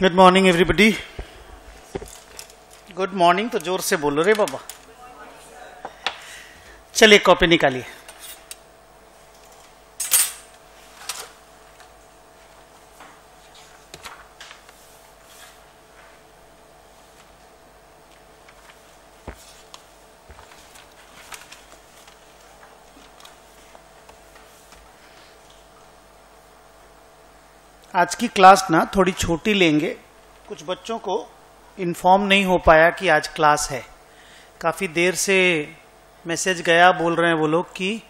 Good morning everybody. Good morning तो जोर से बोलो रे बाबा। चलिए कॉपी निकालिए। आज की क्लास ना थोड़ी छोटी लेंगे। कुछ बच्चों को इन्फॉर्म नहीं हो पाया कि आज क्लास है। काफ़ी देर से मैसेज गया, बोल रहे हैं वो लोग कि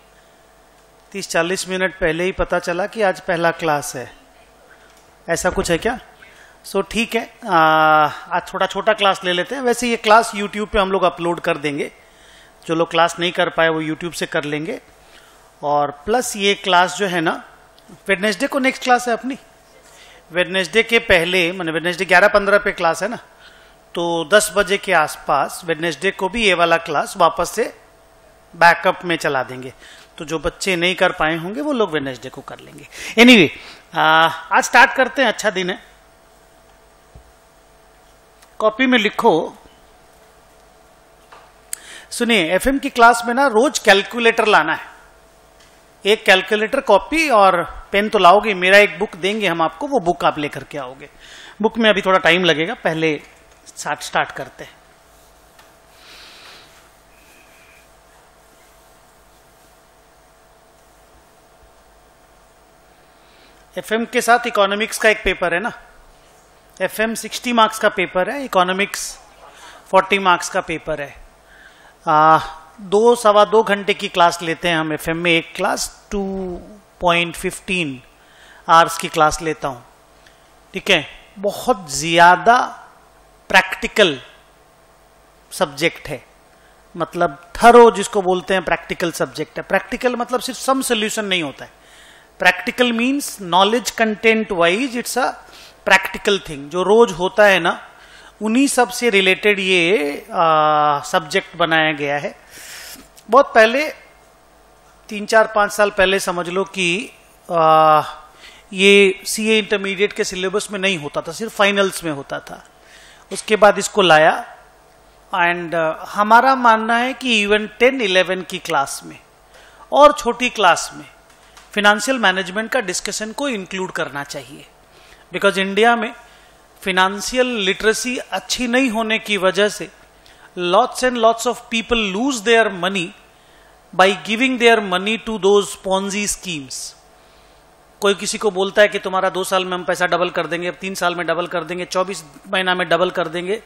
30-40 मिनट पहले ही पता चला कि आज पहला क्लास है। ऐसा कुछ है क्या? सो ठीक है, आज थोड़ा छोटा क्लास ले लेते हैं। वैसे ये क्लास यूट्यूब पे हम लोग अपलोड कर देंगे। जो लोग क्लास नहीं कर पाए वो यूट्यूब से कर लेंगे। और प्लस ये क्लास जो है ना, वेडनेसडे को नेक्स्ट क्लास है अपनी। वेडनेसडे के पहले, मैंने वेडनेसडे 11:15 पे क्लास है ना, तो 10 बजे के आसपास वेडनेसडे को भी ये वाला क्लास वापस से बैकअप में चला देंगे। तो जो बच्चे नहीं कर पाए होंगे वो लोग वेडनेसडे को कर लेंगे। एनीवे, आज स्टार्ट करते हैं। अच्छा दिन है। कॉपी में लिखो। सुनिए, एफएम की क्लास में ना रोज कैलकुलेटर लाना है। एक कैलकुलेटर, कॉपी और पेन तो लाओगे। मेरा एक बुक देंगे हम आपको, वो बुक आप लेकर के आओगे। बुक में अभी थोड़ा टाइम लगेगा, पहले स्टार्ट करते हैं। एफएम के साथ इकोनॉमिक्स का एक पेपर है ना। एफएम 60 मार्क्स का पेपर है, इकोनॉमिक्स 40 मार्क्स का पेपर है। 2-2.25 घंटे की क्लास लेते हैं हम एफएम में। एक क्लास 2.15 आवर्स की क्लास लेता हूं। ठीक है, बहुत ज्यादा प्रैक्टिकल सब्जेक्ट है। मतलब थरो जिसको बोलते हैं, प्रैक्टिकल सब्जेक्ट है। प्रैक्टिकल मतलब सिर्फ सम सोल्यूशन नहीं होता है। Practical means knowledge content wise it's a practical thing. जो रोज होता है ना, उन्हीं सब से रिलेटेड ये सब्जेक्ट बनाया गया है। बहुत पहले, 3-4-5 साल पहले समझ लो कि ये सीए इंटरमीडिएट के सिलेबस में नहीं होता था, सिर्फ फाइनल्स में होता था। उसके बाद इसको लाया। एंड हमारा मानना है कि इवन 10-11 की क्लास में और छोटी क्लास में फिनेंशियल मैनेजमेंट का डिस्कशन को इंक्लूड करना चाहिए। बिकॉज इंडिया में फिनेंशियल लिटरेसी अच्छी नहीं होने की वजह से lots and lots of people lose their money by giving their money to those Ponzi schemes. कोई किसी को बोलता है कि तुम्हारा 2 साल में हम पैसा डबल कर देंगे, 3 साल में डबल कर देंगे, 24 महीना में डबल कर देंगे।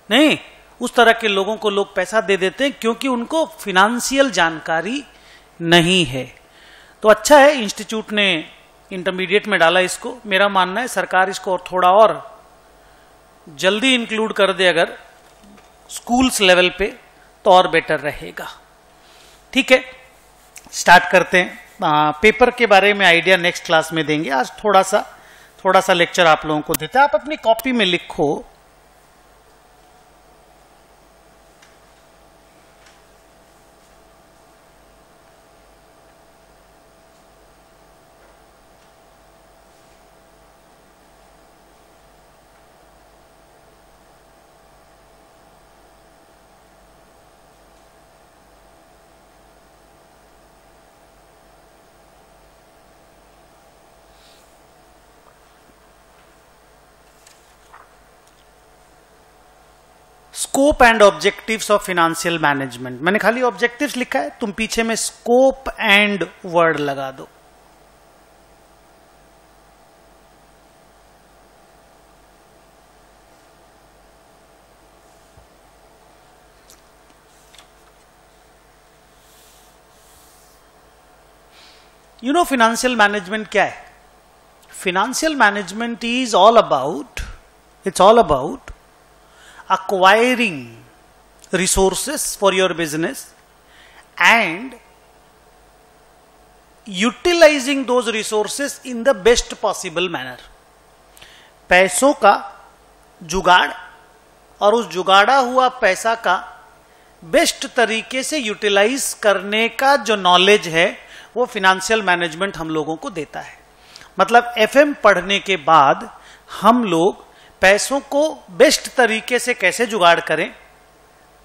नहीं, उस तरह के लोगों को लोग पैसा दे देते हैं क्योंकि उनको फिनेंशियल जानकारी नहीं है। तो अच्छा है इंस्टीट्यूट ने इंटरमीडिएट में डाला इसको। मेरा मानना है सरकार इसको और थोड़ा और जल्दी इंक्लूड कर दे अगर स्कूल्स लेवल पे, तो और बेटर रहेगा। ठीक है, स्टार्ट करते हैं। पेपर के बारे में आइडिया नेक्स्ट क्लास में देंगे। आज थोड़ा सा लेक्चर आप लोगों को देते हैं। आप अपनी कॉपी में लिखो। Scope and objectives of financial management. मैंने खाली ऑब्जेक्टिव्स लिखा है, तुम पीछे में स्कोप एंड वर्ड लगा दो। यू नो फिनेंशियल मैनेजमेंट क्या है? Financial management is all about, it's all about acquiring resources for your business and utilizing those resources in the best possible manner. पैसों का जुगाड़ और उस जुगाड़ा हुआ पैसा का बेस्ट तरीके से यूटिलाइज करने का जो नॉलेज है वो फिनेंशियल मैनेजमेंट हम लोगों को देता है। मतलब एफएम पढ़ने के बाद हम लोग पैसों को बेस्ट तरीके से कैसे जुगाड़ करें,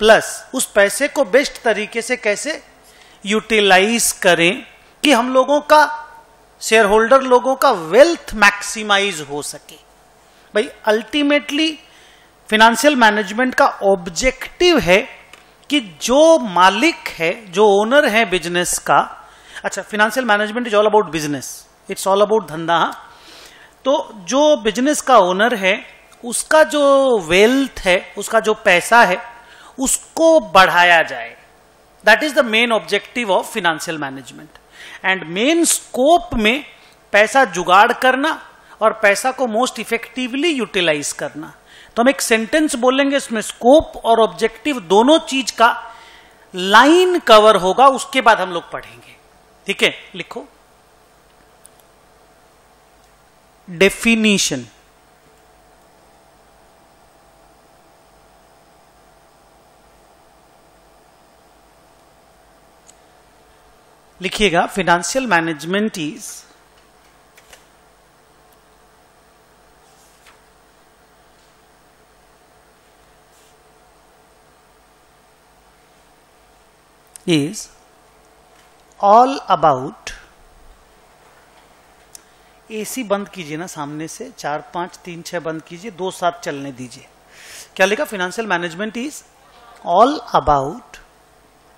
प्लस उस पैसे को बेस्ट तरीके से कैसे यूटिलाइज करें कि हम लोगों का, शेयर होल्डर लोगों का वेल्थ मैक्सिमाइज हो सके। भाई अल्टीमेटली फाइनेंशियल मैनेजमेंट का ऑब्जेक्टिव है कि जो मालिक है, जो ओनर है बिजनेस का, अच्छा financial management is all about business, it's all about धंधा। तो जो बिजनेस का ओनर है उसका जो वेल्थ है, उसका जो पैसा है, उसको बढ़ाया जाए। That is the main objective of financial management. And main scope में पैसा जुगाड़ करना और पैसा को मोस्ट इफेक्टिवली यूटिलाइज करना। तो हम एक सेंटेंस बोलेंगे, इसमें स्कोप और ऑब्जेक्टिव दोनों चीज का लाइन कवर होगा, उसके बाद हम लोग पढ़ेंगे। ठीक है, लिखो डेफिनीशन। लिखिएगा financial management is all about, AC बंद कीजिए ना सामने से, 4 5 3 6 बंद कीजिए, 2 साथ चलने दीजिए। क्या लिखा? Financial management is all about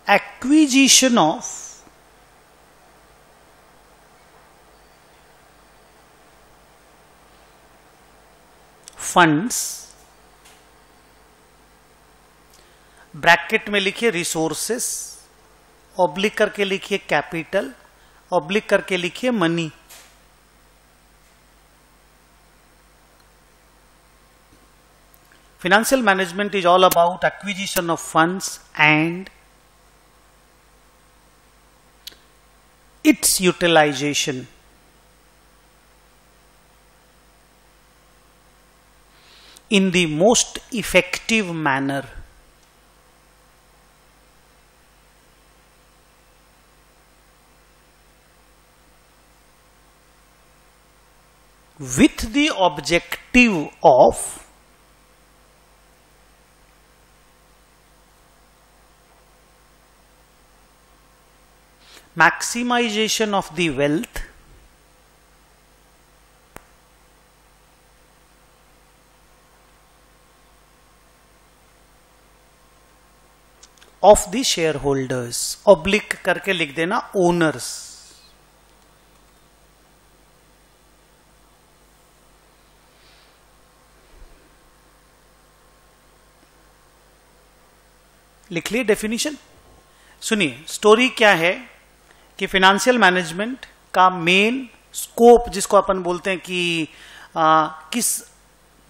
acquisition of funds, bracket में लिखिए रिसोर्सेस, ऑब्लिक करके लिखिए कैपिटल, ऑब्लिक करके लिखिए money. Financial management is all about acquisition of funds and its utilisation. In the most effective manner, with the objective of maximization of the wealth of the share holders. Oblique करके लिख देना owners. लिख लिए definition. सुनिए story क्या है कि financial management का मेन स्कोप, जिसको अपन बोलते हैं कि किस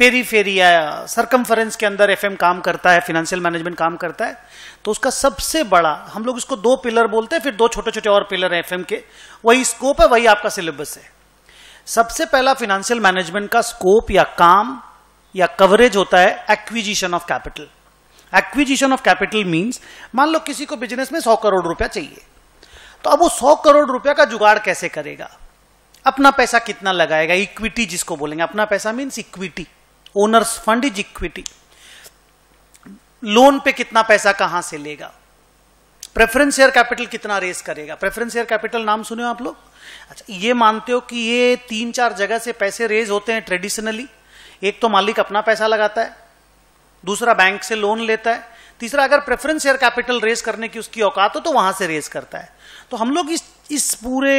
पेरीफेरिया सरकमफरेंस के अंदर एफएम काम करता है, फाइनेंशियल मैनेजमेंट काम करता है, तो उसका सबसे बड़ा, हम लोग इसको 2 पिलर बोलते हैं, फिर 2 छोटे छोटे और पिलर है एफएम के, वही स्कोप है, वही आपका सिलेबस है। सबसे पहला फाइनेंशियल मैनेजमेंट का स्कोप या काम या कवरेज होता है acquisition of capital. Acquisition of capital means, मान लो किसी को बिजनेस में 100 करोड़ रुपया चाहिए, तो अब वो 100 करोड़ रुपया का जुगाड़ कैसे करेगा? अपना पैसा कितना लगाएगा? इक्विटी जिसको बोलेंगे, अपना पैसा means equity, owner's fund is equity. Loan पे कितना पैसा कहां से लेगा? प्रेफरेंस शेयर कैपिटल कितना रेस करेगा? प्रेफरेंस शेयर कैपिटल नाम सुने हो आप लोग? अच्छा, ये मानते हो कि ये 3-4 जगह से पैसे रेज होते हैं ट्रेडिशनली। एक तो मालिक अपना पैसा लगाता है, दूसरा बैंक से लोन लेता है, तीसरा अगर प्रेफरेंस शेयर कैपिटल रेज करने की उसकी औकात हो तो वहां से रेज करता है। तो हम लोग इस पूरे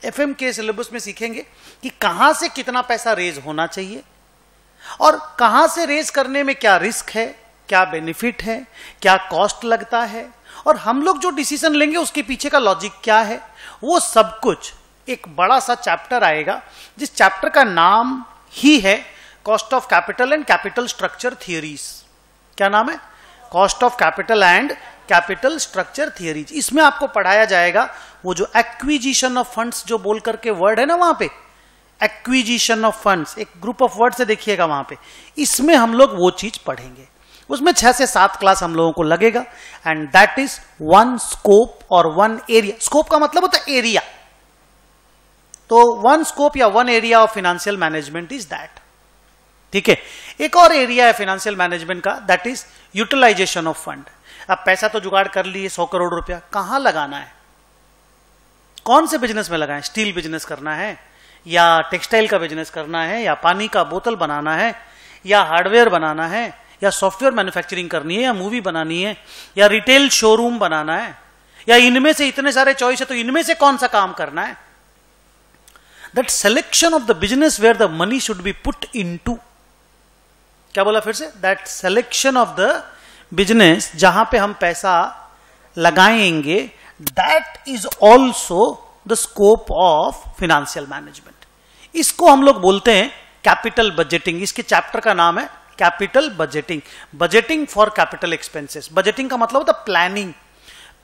एफएम के सिलेबस में सीखेंगे कि कहां से कितना पैसा रेज होना चाहिए और कहां से रेज करने में क्या रिस्क है, क्या बेनिफिट है, क्या कॉस्ट लगता है, और हम लोग जो डिसीजन लेंगे उसके पीछे का लॉजिक क्या है, वो सब कुछ एक बड़ा सा चैप्टर आएगा, जिस चैप्टर का नाम ही है cost of capital and capital structure theories. क्या नाम है? Cost of capital and capital structure theories. इसमें आपको पढ़ाया जाएगा वो जो एक्विजिशन ऑफ फंड्स जो बोल करके वर्ड है ना वहां पे, एक्विजिशन ऑफ फंड्स, एक ग्रुप ऑफ वर्ड से देखिएगा वहां पे, इसमें हम लोग वो चीज पढ़ेंगे। उसमें 6 से 7 क्लास हम लोगों को लगेगा, एंड दैट इज 1 स्कोप और 1 एरिया। स्कोप का मतलब होता है एरिया, तो 1 स्कोप या 1 area of financial management is that. ठीक है। एक और एरिया है फाइनेंशियल मैनेजमेंट का, that is utilisation of fund. अब पैसा तो जुगाड़ कर लिए 100 करोड़ रुपया, कहां लगाना है, कौन से बिजनेस में लगाएं? स्टील बिजनेस करना है, या टेक्सटाइल का बिजनेस करना है, या पानी का बोतल बनाना है, या हार्डवेयर बनाना है, या सॉफ्टवेयर मैन्युफैक्चरिंग करनी है, या मूवी बनानी है, या रिटेल शोरूम बनाना है, या इनमें से इतने सारे चॉइस है, तो इनमें से कौन सा काम करना है? That selection of the business where the money should be put into, क्या बोला फिर से? That selection of the business जहां पे हम पैसा लगाएंगे, that is also the scope of financial management. इसको हम लोग बोलते हैं कैपिटल बजटिंग। इसके चैप्टर का नाम है capital budgeting, budgeting for capital expenses. Budgeting का मतलब होता है planning,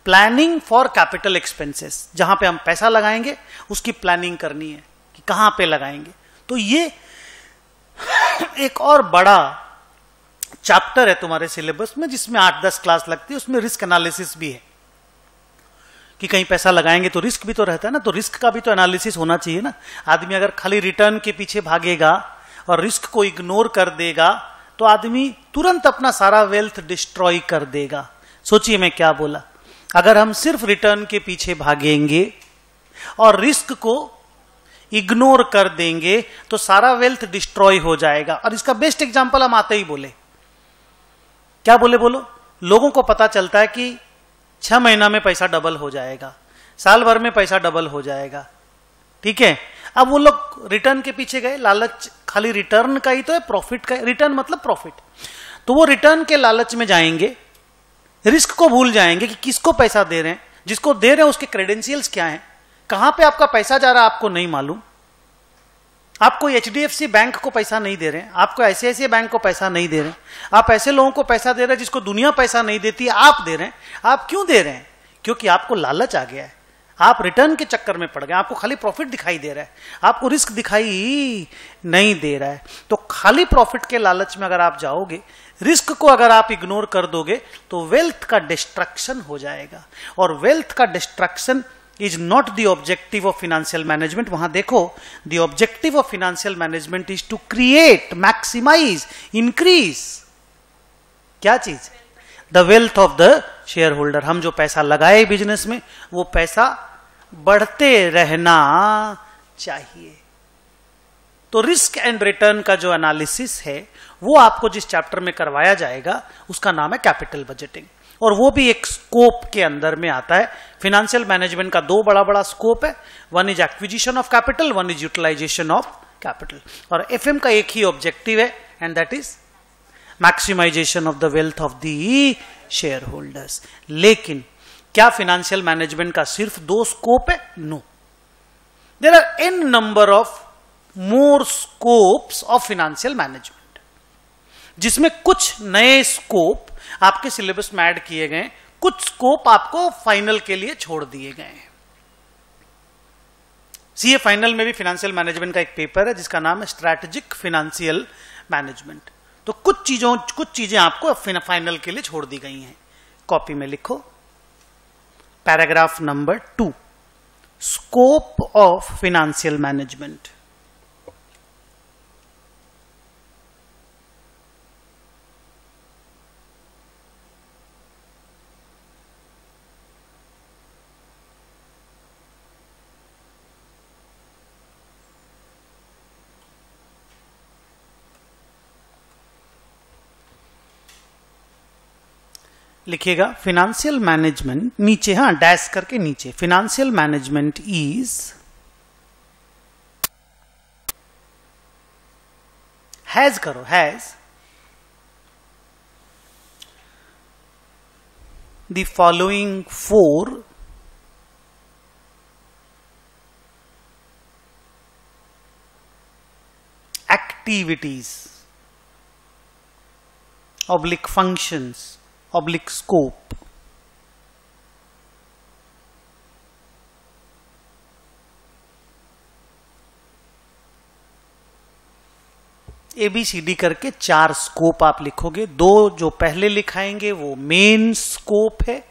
planning for capital expenses. जहां पे हम पैसा लगाएंगे उसकी प्लानिंग करनी है कि कहां पे लगाएंगे। तो ये एक और बड़ा चैप्टर है तुम्हारे सिलेबस में, जिसमें 8-10 क्लास लगती है। उसमें रिस्क एनालिसिस भी है कि कहीं पैसा लगाएंगे तो रिस्क भी तो रहता है ना, तो रिस्क का भी तो एनालिसिस होना चाहिए ना। आदमी अगर खाली रिटर्न के पीछे भागेगा और रिस्क को इग्नोर कर देगा तो आदमी तुरंत अपना सारा वेल्थ डिस्ट्रॉय कर देगा। सोचिए मैं क्या बोला, अगर हम सिर्फ रिटर्न के पीछे भागेंगे और रिस्क को इग्नोर कर देंगे तो सारा वेल्थ डिस्ट्रॉय हो जाएगा। और इसका बेस्ट एग्जांपल हम आते ही बोले, क्या बोले बोलो? लोगों को पता चलता है कि 6 महीना में पैसा डबल हो जाएगा, साल भर में पैसा डबल हो जाएगा, ठीक है। अब वो लोग रिटर्न के पीछे गए, लालच खाली रिटर्न का ही तो है, प्रॉफिट का, रिटर्न मतलब प्रॉफिट। तो वो रिटर्न के लालच में जाएंगे, रिस्क को भूल जाएंगे कि किसको पैसा दे रहे हैं, जिसको दे रहे हैं उसके क्रेडेंशियल्स क्या हैं, कहां पे आपका पैसा जा रहा है आपको नहीं मालूम। आपको HDFC बैंक को पैसा नहीं दे रहे हैं, आपको ICICI बैंक को पैसा नहीं दे रहे हैं, आप ऐसे लोगों को पैसा दे रहे हैं जिसको दुनिया पैसा नहीं देती, आप दे रहे हैं। आप क्यों दे रहे हैं? क्योंकि आपको लालच आ गया है, आप रिटर्न के चक्कर में पड़ गए, आपको खाली प्रॉफिट दिखाई दे रहा है, आपको रिस्क दिखाई नहीं दे रहा है। तो खाली प्रॉफिट के लालच में अगर आप जाओगे, रिस्क को अगर आप इग्नोर कर दोगे तो वेल्थ का डिस्ट्रक्शन हो जाएगा। और वेल्थ का destruction is not the objective of financial management. वहां देखो, the objective of financial management is to create, maximise, increase क्या चीज? The wealth of the share holder. हम जो पैसा लगाए बिजनेस में वो पैसा बढ़ते रहना चाहिए। तो रिस्क एंड रिटर्न का जो एनालिसिस है वो आपको जिस चैप्टर में करवाया जाएगा उसका नाम है कैपिटल बजटिंग, और वो भी एक स्कोप के अंदर में आता है। फाइनेंशियल मैनेजमेंट का 2 बड़ा बड़ा स्कोप है, one is acquisition of capital, one is utilisation of capital. और FM का एक ही ऑब्जेक्टिव है, and that is maximisation of the wealth of the share holders. लेकिन क्या फाइनेंशियल मैनेजमेंट का सिर्फ 2 स्कोप है? No, there are n number of more scopes of financial management, जिसमें कुछ नए स्कोप आपके सिलेबस में ऐड किए गए, कुछ स्कोप आपको फाइनल के लिए छोड़ दिए गए हैं। CA फाइनल में भी फाइनेंशियल मैनेजमेंट का एक पेपर है जिसका नाम है स्ट्रैटेजिक फाइनेंशियल मैनेजमेंट। तो कुछ चीजें आपको फाइनल के लिए छोड़ दी गई हैं। कॉपी में लिखो, paragraph number 2, scope of financial management. लिखिएगा फाइनेंशियल मैनेजमेंट, नीचे, हाँ डैश करके नीचे, फाइनेंशियल मैनेजमेंट इज हैज करो, has the following 4 activities oblique functions oblique scope. ABCD करके 4 स्कोप आप लिखोगे। 2 जो पहले लिखाएंगे वो मेन स्कोप है,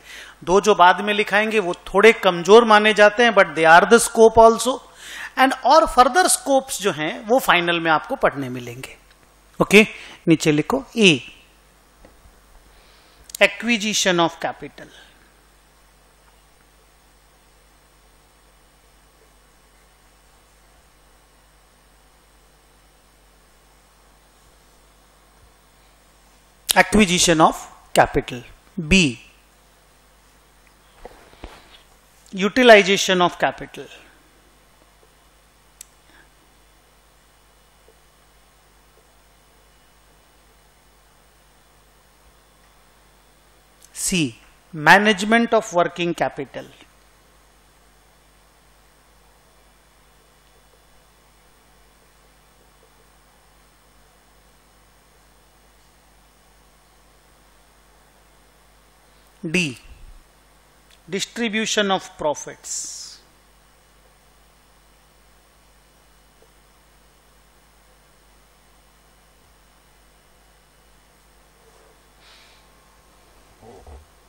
2 जो बाद में लिखाएंगे वो थोड़े कमजोर माने जाते हैं, but they are the scope also. And और फर्दर स्कोप्स जो हैं वो फाइनल में आपको पढ़ने मिलेंगे। ओके, नीचे लिखो A, acquisition of capital. Acquisition of capital. B, utilization of capital. C, management of working capital. D, distribution of profits.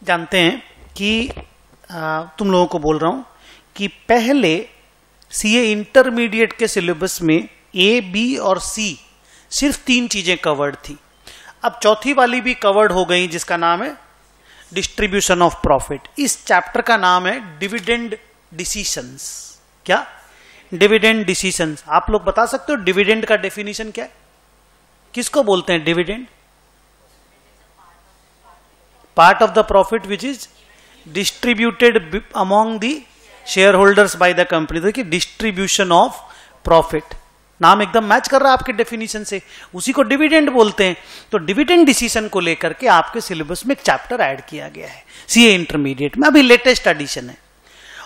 जानते हैं कि तुम लोगों को बोल रहा हूं कि पहले सीए इंटरमीडिएट के सिलेबस में ए, बी और सी सिर्फ 3 चीजें कवर्ड थी। अब चौथी वाली भी कवर्ड हो गई, जिसका नाम है डिस्ट्रीब्यूशन ऑफ प्रॉफिट। इस चैप्टर का नाम है डिविडेंड डिसीजंस। क्या? Dividend decisions. आप लोग बता सकते हो डिविडेंड का डेफिनेशन क्या है? किसको बोलते हैं dividend? Part of the profit which is distributed among the share holders by the company. देखिए, डिस्ट्रीब्यूशन ऑफ प्रॉफिट, नाम एकदम मैच कर रहा है आपके डेफिनेशन से, उसी को डिविडेंड बोलते हैं। तो डिविडेंड डिसीजन को लेकर के आपके सिलेबस में एक चैप्टर ऐड किया गया है सीए इंटरमीडिएट में, अभी लेटेस्ट एडिशन है।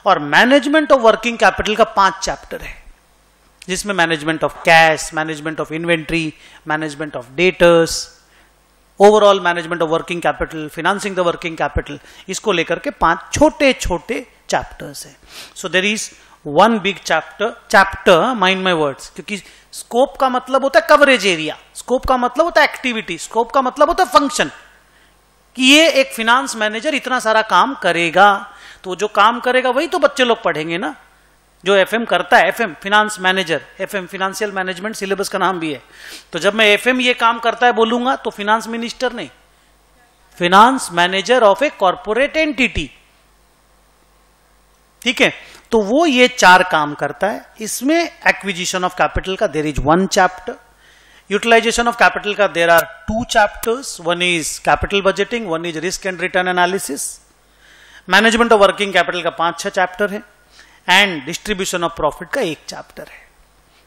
और मैनेजमेंट ऑफ वर्किंग कैपिटल का 5 चैप्टर है, जिसमें management of cash, management of inventory, management of debtors, overall management of working capital, financing the working capital, इसको लेकर के 5 छोटे छोटे चैप्टर्स है। So there is one big chapter, mind my words, क्योंकि स्कोप का मतलब होता है कवरेज एरिया, स्कोप का मतलब होता है एक्टिविटी, स्कोप का मतलब होता है फंक्शन, कि ये एक फिनांस मैनेजर इतना सारा काम करेगा। तो जो काम करेगा वही तो बच्चे लोग पढ़ेंगे ना, जो एफएम करता है, FM finance manager, FM financial management syllabus का नाम भी है। तो जब मैं एफएम ये काम करता है बोलूंगा तो फिनांस मिनिस्टर नहीं, finance manager of a corporate entity, ठीक है। तो वो ये 4 काम करता है। इसमें एक्विजिशन ऑफ कैपिटल का there is 1 chapter, utilization of capital का there are 2 chapters, 1 is capital budgeting, 1 is risk and return analysis. Management of working capital का 5-6 चैप्टर है, एंड डिस्ट्रीब्यूशन ऑफ प्रॉफिट का 1 चैप्टर है।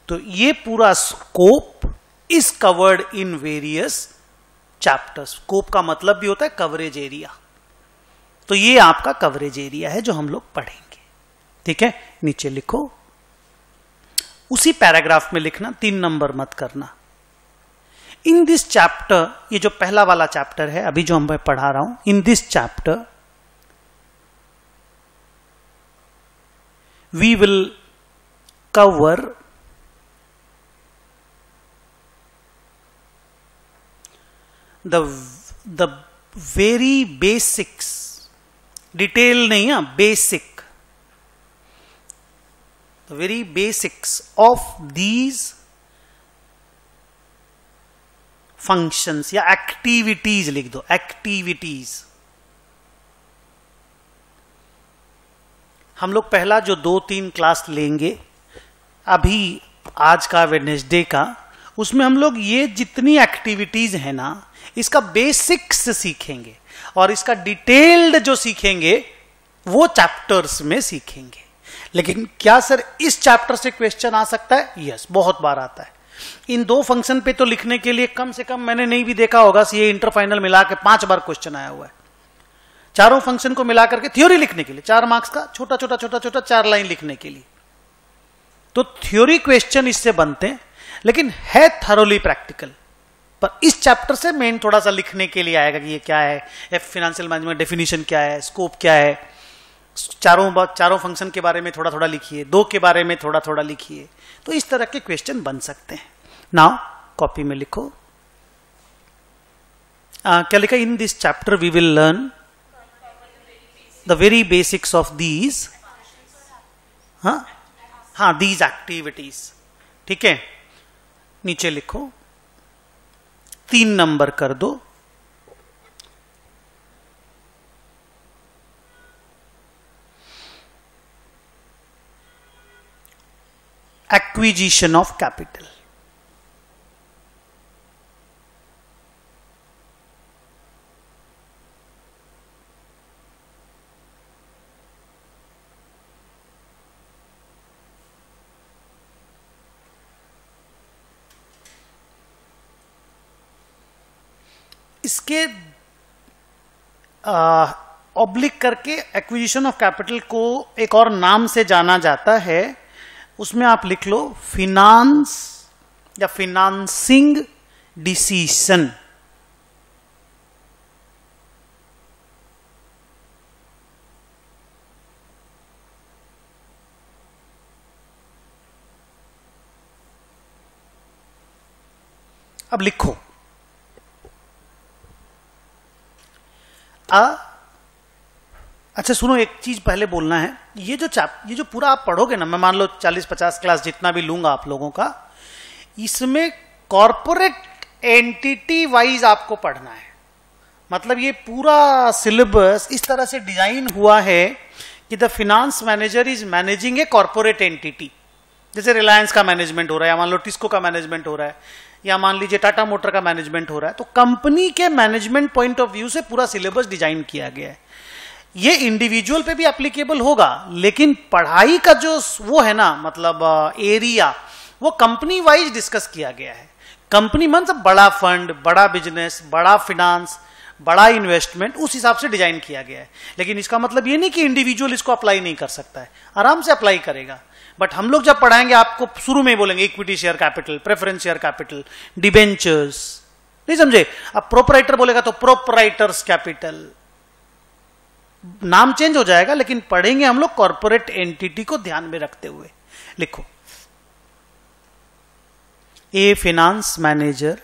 तो ये पूरा scope is covered in various chapters. Scope का मतलब भी होता है कवरेज एरिया। तो ये आपका कवरेज एरिया है जो हम लोग पढ़ेंगे, ठीक है। नीचे लिखो, उसी पैराग्राफ में लिखना, 3 नंबर मत करना। इन दिस चैप्टर, ये जो पहला वाला चैप्टर है अभी जो मैं पढ़ा रहा हूं, इन this chapter we will cover the very basics, detail नहीं है, basic, the very basics of these functions या activities लिख दो, activities। हम लोग पहला जो 2-3 क्लास लेंगे अभी, आज का वेडनेसडे का, उसमें हम लोग ये जितनी एक्टिविटीज है ना, इसका बेसिक्स सीखेंगे, और इसका डिटेल्ड जो सीखेंगे वो चैप्टर्स में सीखेंगे। लेकिन क्या सर इस चैप्टर से क्वेश्चन आ सकता है? यस, बहुत बार आता है। इन 2 फंक्शन पे तो लिखने के लिए कम से कम मैंने नहीं भी देखा होगा, सीए इंटर फाइनल मिला के 5 बार क्वेश्चन आया हुआ है। चारों फंक्शन को मिलाकर के थ्योरी लिखने के लिए 4 मार्क्स का छोटा छोटा 4 लाइन लिखने के लिए। तो थ्योरी क्वेश्चन इससे बनते हैं, लेकिन है थरोली प्रैक्टिकल। पर इस चैप्टर से मेन थोड़ा सा लिखने के लिए आएगा कि ये क्या है, फाइनेंशियल मैनेजमेंट डेफिनेशन क्या है, स्कोप क्या है, चारों फंक्शन के बारे में थोड़ा थोड़ा लिखिए, 2 के बारे में थोड़ा थोड़ा लिखिए। तो इस तरह के क्वेश्चन बन सकते हैं। नाउ कॉपी में लिखो, क्या लिखा? In this chapter we will learn the very basics of these, these activities, ठीक है। नीचे लिखो, 3 नंबर कर दो। Acquisition of capital. इसके ऑब्लिक करके एक्विजिशन ऑफ कैपिटल को एक और नाम से जाना जाता है, उसमें आप लिख लो फिनांस या फिनांसिंग डिसीजन। अब लिखो अच्छा सुनो, एक चीज पहले बोलना है। ये जो पूरा आप पढ़ोगे ना, मैं मान लो 40-50 क्लास जितना भी लूंगा आप लोगों का, इसमें कॉर्पोरेट एंटिटी वाइज आपको पढ़ना है। मतलब ये पूरा सिलेबस इस तरह से डिजाइन हुआ है कि the finance manager is managing a corporate entity. जैसे रिलायंस का मैनेजमेंट हो रहा है, या मान लो टिस्को का मैनेजमेंट हो रहा है, या मान लीजिए टाटा मोटर का मैनेजमेंट हो रहा है, तो कंपनी के मैनेजमेंट पॉइंट ऑफ व्यू से पूरा सिलेबस डिजाइन किया गया है। ये इंडिविजुअल पे भी एप्लीकेबल होगा, लेकिन पढ़ाई का जो वो है ना, मतलब एरिया, वो कंपनी वाइज डिस्कस किया गया है। कंपनी मतलब बड़ा फंड, बड़ा बिजनेस, बड़ा फिनांस, बड़ा इन्वेस्टमेंट, उस हिसाब से डिजाइन किया गया है। लेकिन इसका मतलब ये नहीं कि इंडिविजुअल इसको अप्लाई नहीं कर सकता है, आराम से अप्लाई करेगा। बट हम लोग जब पढ़ाएंगे आपको शुरू में बोलेंगे equity share capital, preference share capital, debentures, नहीं समझे? अब प्रोपराइटर बोलेगा तो प्रोपराइटर्स कैपिटल, नाम चेंज हो जाएगा, लेकिन पढ़ेंगे हम लोग कॉर्पोरेट एंटिटी को ध्यान में रखते हुए। लिखो, a finance manager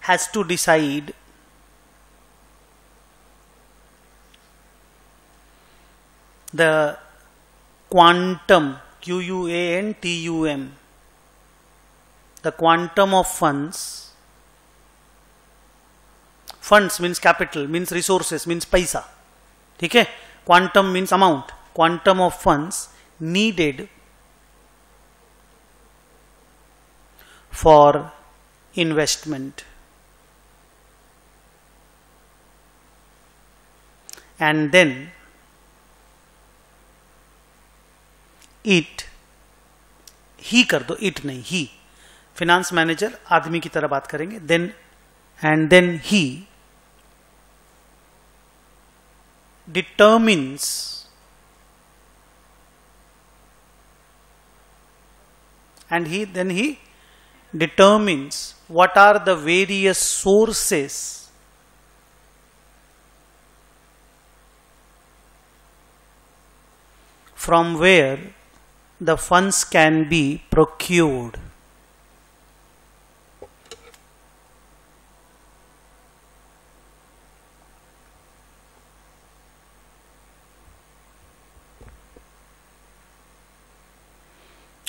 has to decide the quantum, QUANTUM, the quantum of funds. Funds means capital, means resources, means paisa. ठीक है? Quantum means amount. Quantum of funds needed for investment. And then it, ही कर दो, it नहीं, ही, finance manager आदमी की तरह बात करेंगे। Then and then he determines then he determines what are the various sources from where the funds can be procured.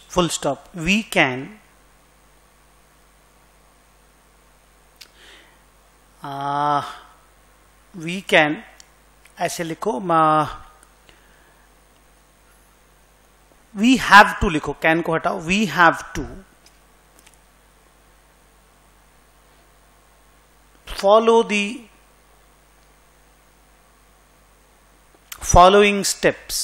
Full stop. We can ऐसे लिखो, we have to लिखो, can को हटाओ, we have to follow the following steps.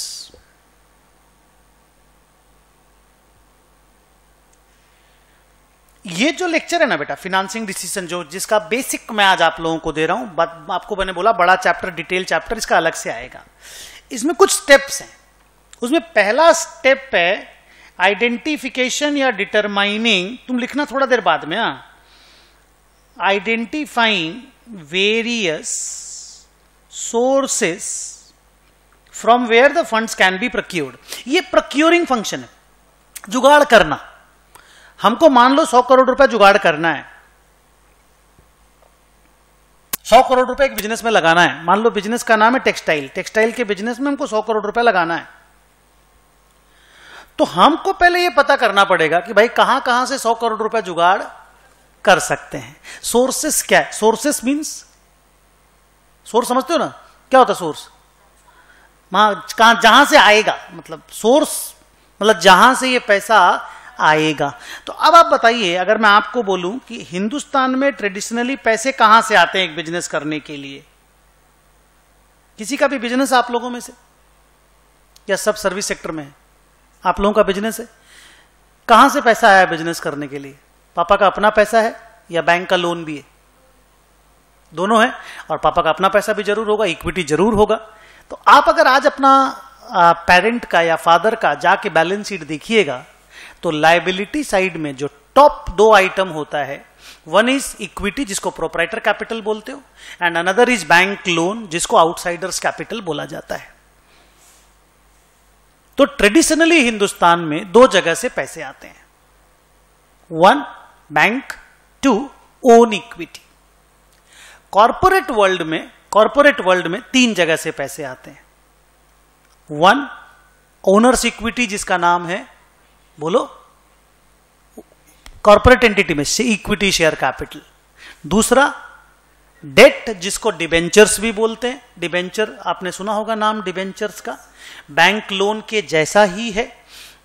ये जो lecture है ना बेटा, फिनांसिंग डिसीजन, जो जिसका बेसिक मैं आज आप लोगों को दे रहा हूं, आपको मैंने बोला बड़ा चैप्टर, डिटेल चैप्टर इसका अलग से आएगा। इसमें कुछ स्टेप्स हैं। उसमें पहला स्टेप है आइडेंटिफिकेशन या डिटरमाइनिंग, तुम लिखना थोड़ा देर बाद में, identifying various sources from where the funds can be procured. ये प्रोक्योरिंग फंक्शन है, जुगाड़ करना। हमको मान लो 100 करोड़ रुपए जुगाड़ करना है, 100 करोड़ रुपए एक बिजनेस में लगाना है। मान लो बिजनेस का नाम है टेक्सटाइल, टेक्सटाइल के बिजनेस में हमको 100 करोड़ रुपए लगाना है। तो हमको पहले ये पता करना पड़ेगा कि भाई कहां कहां से 100 करोड़ रुपए जुगाड़ कर सकते हैं। सोर्सेस क्या है? सोर्सेस मींस, सोर्स समझते हो ना, क्या होता है सोर्स? कहां, जहां से आएगा, मतलब सोर्स मतलब जहां से ये पैसा आएगा। तो अब आप बताइए, अगर मैं आपको बोलूं कि हिंदुस्तान में ट्रेडिशनली पैसे कहां से आते हैं एक बिजनेस करने के लिए? किसी का भी बिजनेस आप लोगों में से, या सब सर्विस सेक्टर में है? आप लोगों का बिजनेस है, कहां से पैसा आया बिजनेस करने के लिए? पापा का अपना पैसा है या बैंक का लोन भी है? दोनों है। और पापा का अपना पैसा भी जरूर होगा, इक्विटी जरूर होगा। तो आप अगर आज अपना पेरेंट का या फादर का जाके बैलेंस शीट देखिएगा, तो लायबिलिटी साइड में जो टॉप 2 आइटम होता है, वन इज इक्विटी जिसको प्रोप्राइटर कैपिटल बोलते हो, and another is bank loan जिसको आउटसाइडर्स कैपिटल बोला जाता है। तो ट्रेडिशनली हिंदुस्तान में 2 जगह से पैसे आते हैं, 1 bank, 2 own equity. Corporate world में 3 जगह से पैसे आते हैं, 1 ओनर्स इक्विटी जिसका नाम है, बोलो, कॉर्पोरेट एंटिटी में से इक्विटी शेयर कैपिटल। दूसरा डेट जिसको डिबेंचर्स भी बोलते हैं। डिबेंचर आपने सुना होगा नाम डिबेंचर्स का, बैंक लोन के जैसा ही है।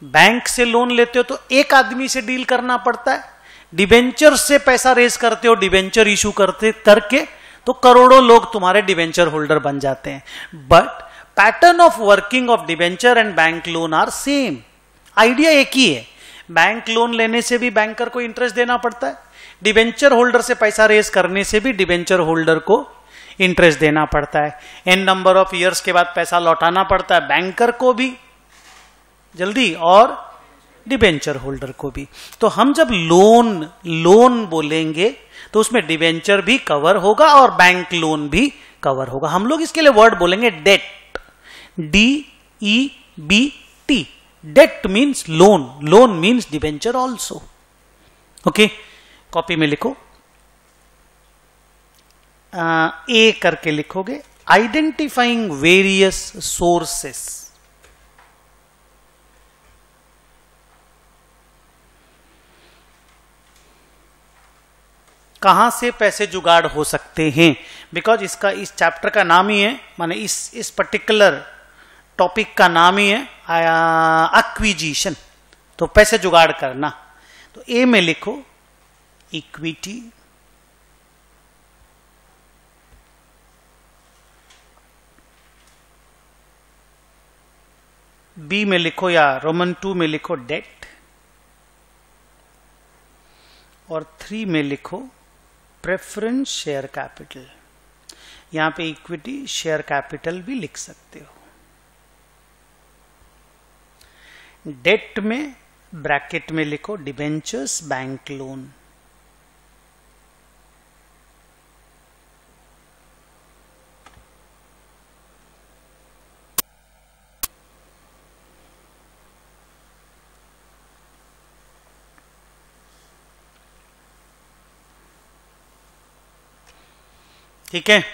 बैंक से लोन लेते हो तो एक आदमी से डील करना पड़ता है, डिबेंचर से पैसा रेज करते हो, डिबेंचर इशू करके तो करोड़ों लोग तुम्हारे डिबेंचर होल्डर बन जाते हैं। But pattern of working of debenture and bank loan are same, idea एक ही है। बैंक लोन लेने से भी बैंकर को इंटरेस्ट देना पड़ता है, डिबेंचर होल्डर से पैसा रेज करने से भी डिबेंचर होल्डर को इंटरेस्ट देना पड़ता है। एन नंबर ऑफ ईयर्स के बाद पैसा लौटाना पड़ता है, बैंकर को भी जल्दी और डिबेंचर होल्डर को भी। तो हम जब लोन बोलेंगे तो उसमें डिबेंचर भी कवर होगा और बैंक लोन भी कवर होगा। हम लोग इसके लिए वर्ड बोलेंगे debt, DEBT। Debt means loan, loan means debenture also. Okay, copy में लिखो, ए करके लिखोगे, आइडेंटिफाइंग वेरियस सोर्सेस। कहां से पैसे जुगाड़ हो सकते हैं? बिकॉज इसका, इस चैप्टर का नाम ही है, माने इस पर्टिकुलर टॉपिक का नाम ही है एक्विजिशन, तो पैसे जुगाड़ करना। तो ए में लिखो इक्विटी, बी में लिखो या रोमन 2 में लिखो डेट, और 3 में लिखो प्रेफरेंस शेयर कैपिटल। यहां पे इक्विटी शेयर कैपिटल भी लिख सकते हो। डेट में ब्रैकेट में लिखो डिबेंचर्स बैंक लोन, ठीक है।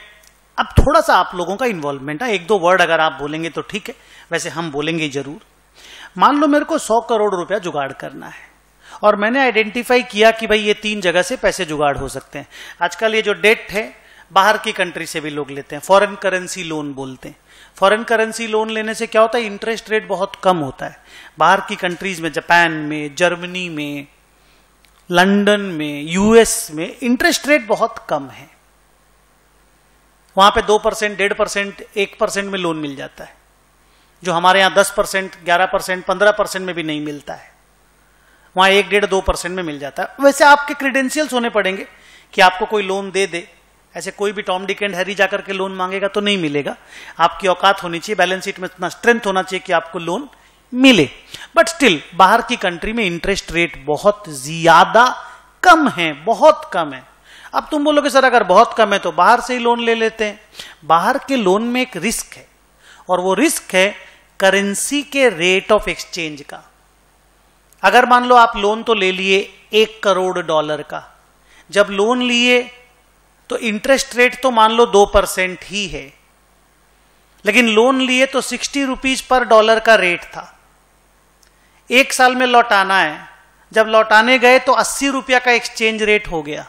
अब थोड़ा सा आप लोगों का इन्वॉल्वमेंट है, 1-2 वर्ड अगर आप बोलेंगे तो ठीक है, वैसे हम बोलेंगे जरूर। मान लो मेरे को 100 करोड़ रुपया जुगाड़ करना है और मैंने आइडेंटिफाई किया कि भाई ये 3 जगह से पैसे जुगाड़ हो सकते हैं। आजकल ये जो डेट है बाहर की कंट्री से भी लोग लेते हैं, फॉरेन करेंसी लोन बोलते हैं। फॉरेन करेंसी लोन लेने से क्या होता है, इंटरेस्ट रेट बहुत कम होता है। बाहर की कंट्रीज में, जापान में, जर्मनी में, लंदन में, यूएस में इंटरेस्ट रेट बहुत कम है। वहां पे 2%, 1.5%, 1% में लोन मिल जाता है, जो हमारे यहाँ 10%, 11%, 15% में भी नहीं मिलता है। वहां 1-1.5-2% में मिल जाता है। वैसे आपके क्रेडेंशियल्स होने पड़ेंगे कि आपको कोई लोन दे दे। ऐसे कोई भी टॉम डिक एंड हैरी जाकर के लोन मांगेगा तो नहीं मिलेगा। आपकी औकात होनी चाहिए, बैलेंस शीट में इतना स्ट्रेंथ होना चाहिए कि आपको लोन मिले। बट स्टिल बाहर की कंट्री में इंटरेस्ट रेट बहुत ज्यादा कम है, बहुत कम है। अब तुम बोलोगे सर अगर बहुत कम है तो बाहर से ही लोन ले लेते हैं। बाहर के लोन में एक रिस्क है, और वो रिस्क है करेंसी के रेट ऑफ एक्सचेंज का। अगर मान लो आप लोन तो ले लिए $1 करोड़ का, जब लोन लिए तो इंटरेस्ट रेट तो मान लो 2% ही है, लेकिन लोन लिए तो 60 रुपीज पर डॉलर का रेट था। 1 साल में लौटाना है, जब लौटाने गए तो 80 रुपया का एक्सचेंज रेट हो गया।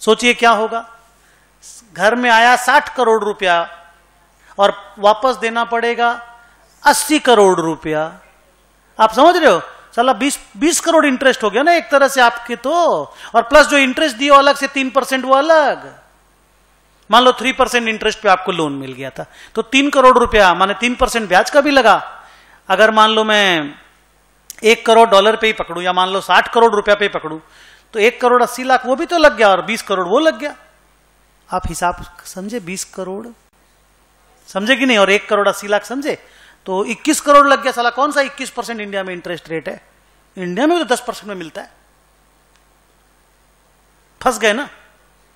सोचिए क्या होगा। घर में आया 60 करोड़ रुपया और वापस देना पड़ेगा 80 करोड़ रुपया। आप समझ रहे हो, साला 20 करोड़ इंटरेस्ट हो गया ना एक तरह से आपके तो, और प्लस जो इंटरेस्ट दिया अलग से 3% वो अलग। मान लो 3% इंटरेस्ट पे आपको लोन मिल गया था, तो 3 करोड़ रुपया माने 3% ब्याज का भी लगा। अगर मान लो मैं 1 करोड़ डॉलर पे ही पकड़ू, या मान लो 60 करोड़ रुपया पे पकड़ू, तो 1 करोड़ 80 लाख वो भी तो लग गया, और 20 करोड़ वो लग गया। आप हिसाब समझे, 20 करोड़ समझे कि नहीं, और 1 करोड़ 80 लाख समझे, तो 21 करोड़ लग गया। साला कौन सा 21% इंडिया में इंटरेस्ट रेट है? इंडिया में तो 10% में मिलता है। फंस गए ना।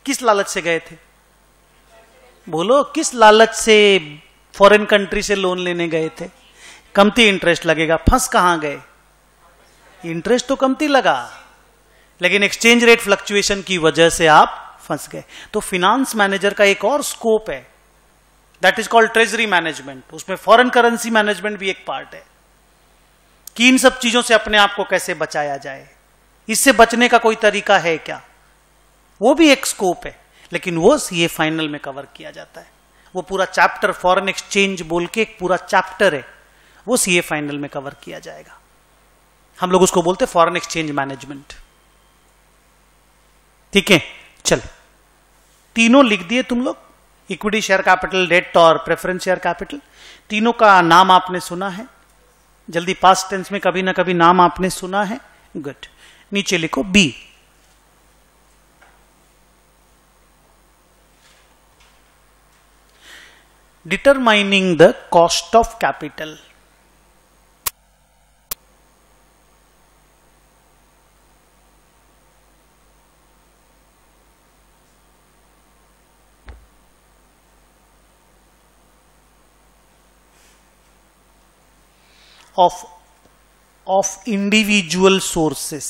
किस लालच से गए थे? बोलो, किस लालच से फॉरेन कंट्री से लोन लेने गए थे? कमती इंटरेस्ट लगेगा। फंस कहां गए? इंटरेस्ट तो कमती लगा, लेकिन एक्सचेंज रेट फ्लक्चुएशन की वजह से आप फंस गए। तो फिनांस मैनेजर का एक और स्कोप है, that is called treasury management. उसमें फॉरेन करेंसी मैनेजमेंट भी एक पार्ट है कि इन सब चीजों से अपने आप को कैसे बचाया जाए, इससे बचने का कोई तरीका है क्या, वो भी एक स्कोप है। लेकिन वो सीए फाइनल में कवर किया जाता है। वो पूरा चैप्टर फॉरेन एक्सचेंज बोल के एक पूरा चैप्टर है, वो सीए फाइनल में कवर किया जाएगा। हम लोग उसको बोलते हैं फॉरेन एक्सचेंज मैनेजमेंट। ठीक है, चलो तीनों लिख दिए तुम लोग, इक्विटी शेयर कैपिटल, डेट और प्रेफरेंस शेयर कैपिटल। तीनों का नाम आपने सुना है, जल्दी पास्ट टेंस में कभी ना कभी नाम आपने सुना है। गुड। नीचे लिखो B, determining the cost of capital. of individual sources।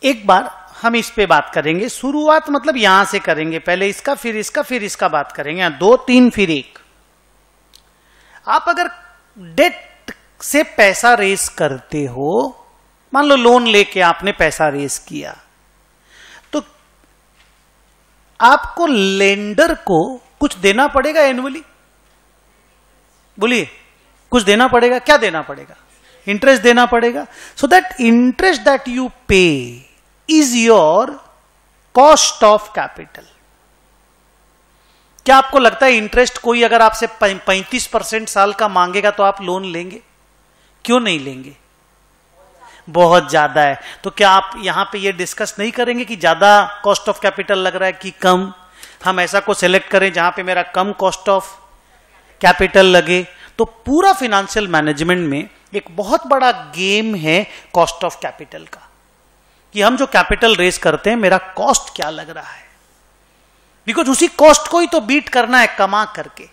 एक बार हम इस पे बात करेंगे, शुरुआत मतलब यहां से करेंगे, पहले इसका फिर इसका फिर इसका बात करेंगे, यहां 2 3 फिर 1। आप अगर डेट से पैसा रेस करते हो, मान लो लोन लेके आपने पैसा रेस किया, तो आपको लेंडर को कुछ देना पड़ेगा एनुअली। बोलिए, कुछ देना पड़ेगा। क्या देना पड़ेगा? इंटरेस्ट देना पड़ेगा। So that interest that you pay is your cost of capital. क्या आपको लगता है इंटरेस्ट कोई अगर आपसे 35% साल का मांगेगा तो आप लोन लेंगे? क्यों नहीं लेंगे? बहुत ज्यादा है। तो क्या आप यहां पे ये डिस्कस नहीं करेंगे कि ज्यादा कॉस्ट ऑफ कैपिटल लग रहा है कि कम? हम ऐसा को सिलेक्ट करें जहां पे मेरा कम कॉस्ट ऑफ कैपिटल लगे। तो पूरा फाइनेंशियल मैनेजमेंट में एक बहुत बड़ा गेम है कॉस्ट ऑफ कैपिटल का, कि हम जो कैपिटल रेज करते हैं मेरा कॉस्ट क्या लग रहा है, बिकॉज उसी कॉस्ट को ही तो बीट करना है कमा करके।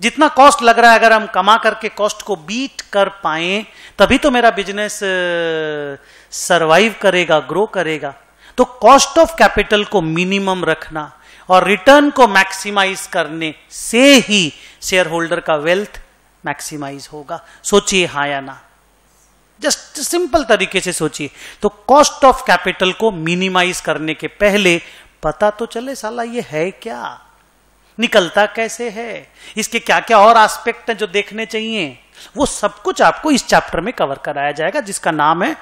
जितना कॉस्ट लग रहा है अगर हम कमा करके कॉस्ट को बीट कर पाए तभी तो मेरा बिजनेस सरवाइव करेगा, ग्रो करेगा। तो कॉस्ट ऑफ कैपिटल को मिनिमम रखना और रिटर्न को मैक्सिमाइज करने से ही शेयर होल्डर का वेल्थ मैक्सिमाइज होगा। सोचिए हाँ या ना, जस्ट सिंपल तरीके से सोचिए। तो कॉस्ट ऑफ कैपिटल को मिनिमाइज करने के पहले पता तो चले साला ये है क्या, निकलता कैसे है, इसके क्या क्या और एस्पेक्ट हैं जो देखने चाहिए, वो सब कुछ आपको इस चैप्टर में कवर कराया जाएगा, जिसका नाम है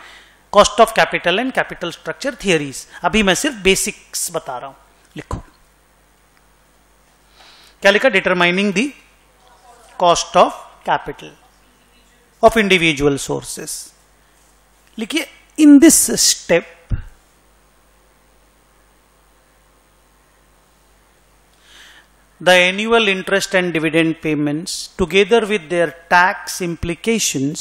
cost of capital and capital structure theories. अभी मैं सिर्फ बेसिक्स बता रहा हूं। लिखो, क्या लिखा? Determining the cost of capital of individual sources. लिखिए, in this step the annual interest and dividend payments together with their tax implications,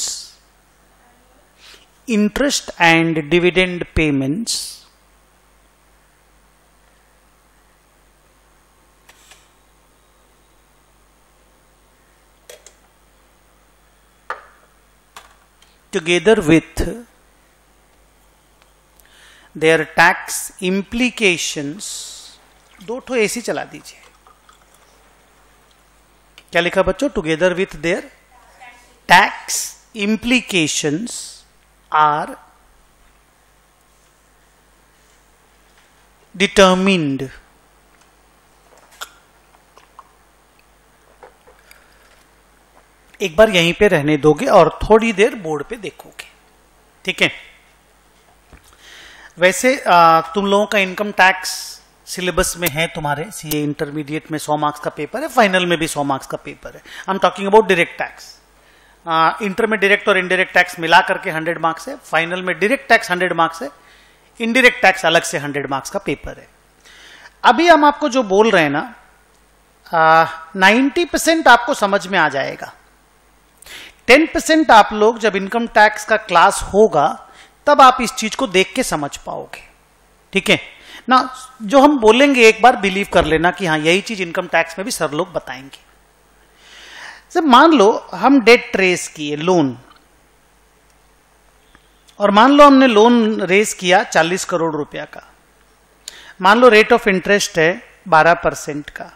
interest and dividend payments together with their tax implications, 2 ठो AC चला दीजिए, क्या लिखा बच्चों? Together with their tax implications are determined. एक बार यहीं पे रहने दोगे और थोड़ी देर बोर्ड पे देखोगे, ठीक है? वैसे तुम लोगों का इनकम टैक्स सिलेबस में है, तुम्हारे सीए इंटरमीडिएट में 100 मार्क्स का पेपर है, फाइनल में भी 100 मार्क्स का पेपर है। I am talking about direct tax. Inter में डायरेक्ट और इनडायरेक्ट टैक्स मिला करके 100 मार्क्स है, फाइनल में डायरेक्ट टैक्स 100 मार्क्स है, इनडायरेक्ट टैक्स अलग से 100 मार्क्स का पेपर है। अभी हम आपको जो बोल रहे हैं ना, 90% आपको समझ में आ जाएगा। 10% आप लोग जब इनकम टैक्स का क्लास होगा तब आप इस चीज को देख के समझ पाओगे, ठीक है ना? जो हम बोलेंगे एक बार बिलीव कर लेना कि हाँ यही चीज इनकम टैक्स में भी सर लोग बताएंगे। जब मान लो हम डेट रेस किए, लोन, और मान लो हमने लोन रेस किया 40 करोड़ रुपया का, मान लो रेट ऑफ इंटरेस्ट है 12% का,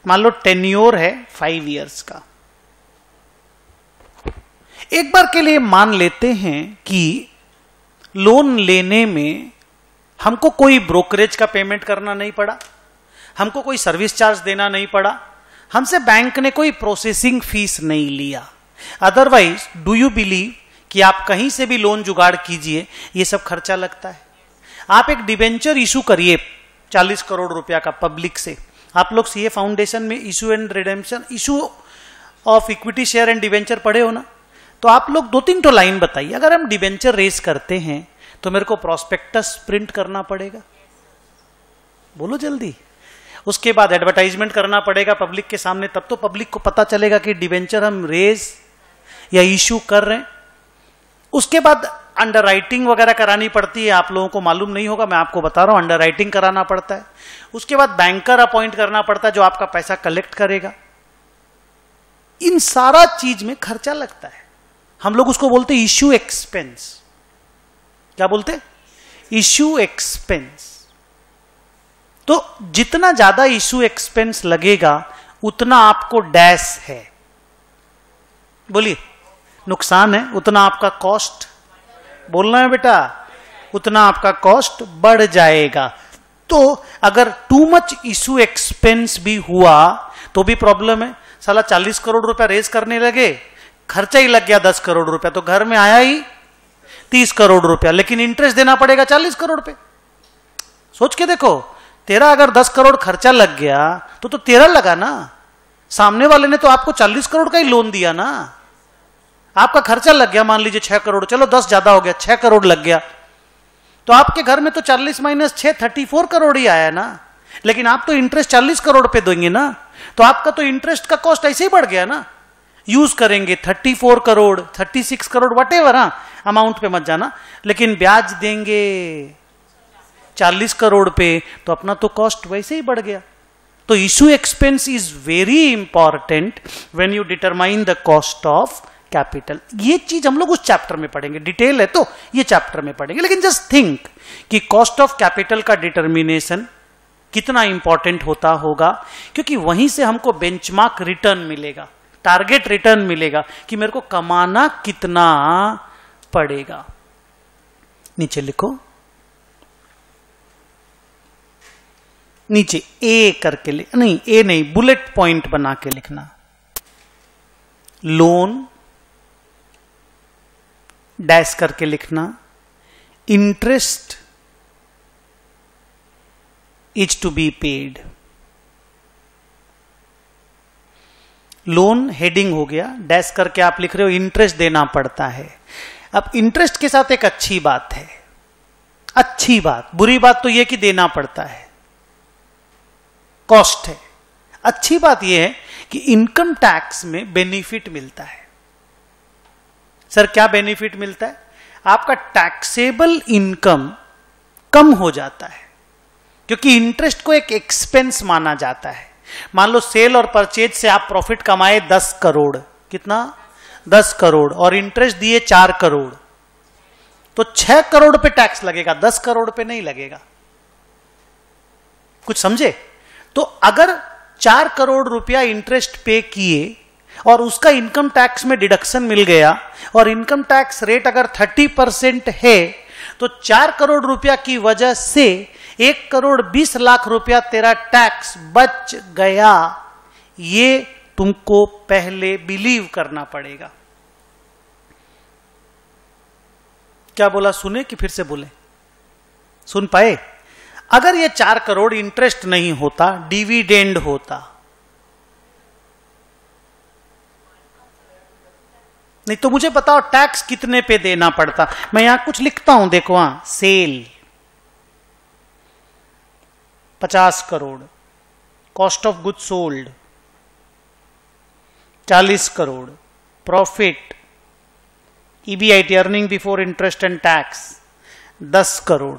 मान लो टेन्योर है 5 इयर्स का। एक बार के लिए मान लेते हैं कि लोन लेने में हमको कोई ब्रोकरेज का पेमेंट करना नहीं पड़ा, हमको कोई सर्विस चार्ज देना नहीं पड़ा, हमसे बैंक ने कोई प्रोसेसिंग फीस नहीं लिया। अदरवाइज डू यू बिलीव कि आप कहीं से भी लोन जुगाड़ कीजिए, ये सब खर्चा लगता है। आप एक डिबेंचर इशू करिए 40 करोड़ रुपया का पब्लिक से। आप लोग सीए फाउंडेशन में issue and redemption, issue of equity share and debenture पढ़े हो ना? तो आप लोग 2-3 तो लाइन बताइए। अगर हम डिबेंचर रेस करते हैं तो मेरे को प्रोस्पेक्टस प्रिंट करना पड़ेगा, बोलो जल्दी। उसके बाद एडवर्टाइजमेंट करना पड़ेगा पब्लिक के सामने, तब तो पब्लिक को पता चलेगा कि डिबेंचर हम रेस या इशू कर रहे हैं। उसके बाद अंडरराइटिंग वगैरह करानी पड़ती है, आप लोगों को मालूम नहीं होगा, मैं आपको बता रहा हूं, अंडरराइटिंग कराना पड़ता है। उसके बाद बैंकर अपॉइंट करना पड़ता है जो आपका पैसा कलेक्ट करेगा। इन सारा चीज में खर्चा लगता है। हम लोग उसको बोलते हैं इश्यू एक्सपेंस। क्या बोलते हैं? Issue expense. तो जितना ज्यादा इश्यू एक्सपेंस लगेगा उतना आपको डैश है, बोलिए नुकसान है, उतना आपका कॉस्ट, बोलना है बेटा, उतना आपका कॉस्ट बढ़ जाएगा। तो अगर टू मच इश्यू एक्सपेंस भी हुआ तो भी प्रॉब्लम है। साला 40 करोड़ रुपया रेज करने लगे, खर्चा ही लग गया 10 करोड़ रुपया, तो घर में आया ही 30 करोड़ रुपया, लेकिन इंटरेस्ट देना पड़ेगा 40 करोड़ पे। सोच के देखो, तेरा अगर 10 करोड़ खर्चा लग गया तो तेरा लगा ना, सामने वाले ने तो आपको 40 करोड़ का ही लोन दिया ना। आपका खर्चा लग गया मान लीजिए 6 करोड़, चलो 10 ज्यादा हो गया, 6 करोड़ लग गया, तो आपके घर में तो 40 माइनस 6 34 करोड़ ही आया ना। लेकिन आप तो इंटरेस्ट 40 करोड़ पे देंगे ना, तो आपका तो इंटरेस्ट का कॉस्ट ऐसे ही बढ़ गया ना। यूज करेंगे 34 crore 36 crore what ever, amount पे मत जाना, लेकिन ब्याज देंगे 40 करोड़ पे, तो अपना तो कॉस्ट वैसे ही बढ़ गया। तो issue expense is very important when you determine the cost of capital. ये चीज हम लोग उस चैप्टर में पढ़ेंगे, डिटेल है तो ये चैप्टर में पढ़ेंगे। लेकिन जस्ट थिंक कि कॉस्ट ऑफ कैपिटल का डिटर्मिनेशन कितना इंपॉर्टेंट होता होगा, क्योंकि वहीं से हमको बेंचमार्क रिटर्न मिलेगा, टारगेट रिटर्न मिलेगा कि मेरे को कमाना कितना पड़ेगा। नीचे लिखो, नीचे ए करके नहीं, ए नहीं, बुलेट पॉइंट बना के लिखना। लोन डैश करके लिखना, interest is to be paid. Loan heading हो गया, डैश करके आप लिख रहे हो इंटरेस्ट देना पड़ता है। अब इंटरेस्ट के साथ एक अच्छी बात है, अच्छी बात, बुरी बात तो यह कि देना पड़ता है, कॉस्ट है। अच्छी बात यह है कि इनकम टैक्स में बेनिफिट मिलता है। सर क्या बेनिफिट मिलता है? आपका टैक्सेबल इनकम कम हो जाता है, क्योंकि इंटरेस्ट को एक एक्सपेंस माना जाता है। मान लो सेल और परचेज से आप प्रॉफिट कमाए 10 करोड़, कितना? 10 करोड़, और इंटरेस्ट दिए 4 करोड़, तो 6 करोड़ पे टैक्स लगेगा, 10 करोड़ पे नहीं लगेगा। कुछ समझे? तो अगर 4 करोड़ रुपया इंटरेस्ट पे किए और उसका इनकम टैक्स में डिडक्शन मिल गया और इनकम टैक्स रेट अगर 30% है, तो 4 करोड़ रुपया की वजह से 1 करोड़ 20 लाख रुपया तेरा टैक्स बच गया। ये तुमको पहले बिलीव करना पड़ेगा। क्या बोला, सुने कि फिर से बोले? सुन पाए? अगर ये 4 करोड़ इंटरेस्ट नहीं होता, डिविडेंड होता, नहीं तो मुझे बताओ टैक्स कितने पे देना पड़ता। मैं यहां कुछ लिखता हूं, देखो वहां sale 50 crore, cost of goods sold 40 crore, profit EBIT earning before interest and tax 10 crore.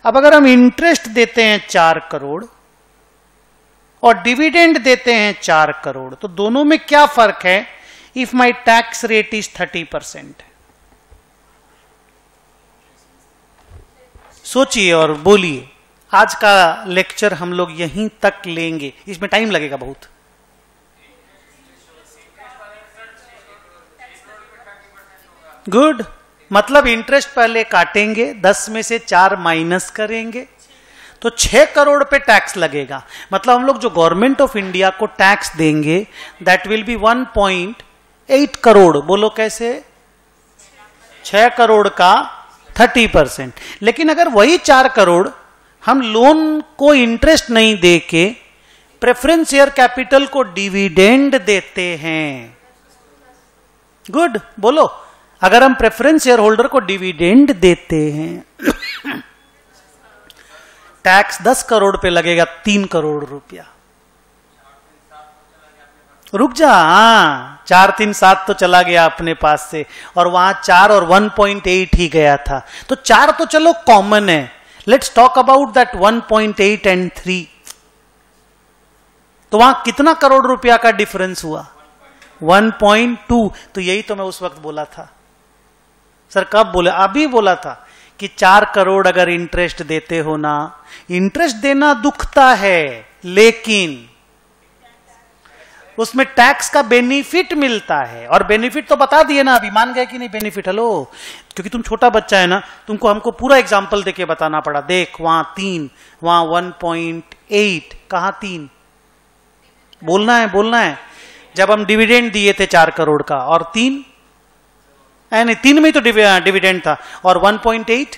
अब अगर हम इंटरेस्ट देते हैं 4 करोड़ और डिविडेंड देते हैं 4 करोड़, तो दोनों में क्या फर्क है? If my tax rate is 30%। सोचिए और बोलिए। आज का लेक्चर हम लोग यहीं तक लेंगे, इसमें टाइम लगेगा बहुत। गुड, मतलब इंटरेस्ट पहले काटेंगे, 10 में से 4 माइनस करेंगे, तो 6 करोड़ पे टैक्स लगेगा। मतलब हम लोग जो गवर्नमेंट ऑफ इंडिया को टैक्स देंगे दैट विल बी 1.8 करोड़। बोलो कैसे? 6 करोड़ का 30%। लेकिन अगर वही 4 करोड़ हम लोन को इंटरेस्ट नहीं दे के प्रेफरेंस शेयर कैपिटल को डिविडेंड देते हैं। गुड, बोलो। अगर हम प्रेफरेंस शेयर होल्डर को डिविडेंड देते हैं टैक्स 10 करोड़ पे लगेगा 3 करोड़ रुपया। रुक जा, हाँ 4 3 7 तो चला गया अपने पास से, और वहां 4 और 1.8 ही गया था। तो 4 तो चलो कॉमन है, let's talk about that 1.8 and 3। तो वहां कितना करोड़ रुपया का डिफरेंस हुआ? 1.2। तो यही तो मैं उस वक्त बोला था। सर कब बोले? अभी बोला था कि 4 करोड़ अगर इंटरेस्ट देते हो ना, इंटरेस्ट देना दुखता है लेकिन उसमें टैक्स का बेनिफिट मिलता है। और बेनिफिट तो बता दिए ना, अभी मान गए कि नहीं बेनिफिट? हेलो, क्योंकि तुम छोटा बच्चा है ना, तुमको हमको पूरा एग्जांपल देके बताना पड़ा। देख वहां 3, वहां 1.8, कहां 3? बोलना है, बोलना है। जब हम डिविडेंड दिए थे 4 करोड़ का, और 3 नहीं 3 में ही तो डिविडेंड था, और 1.8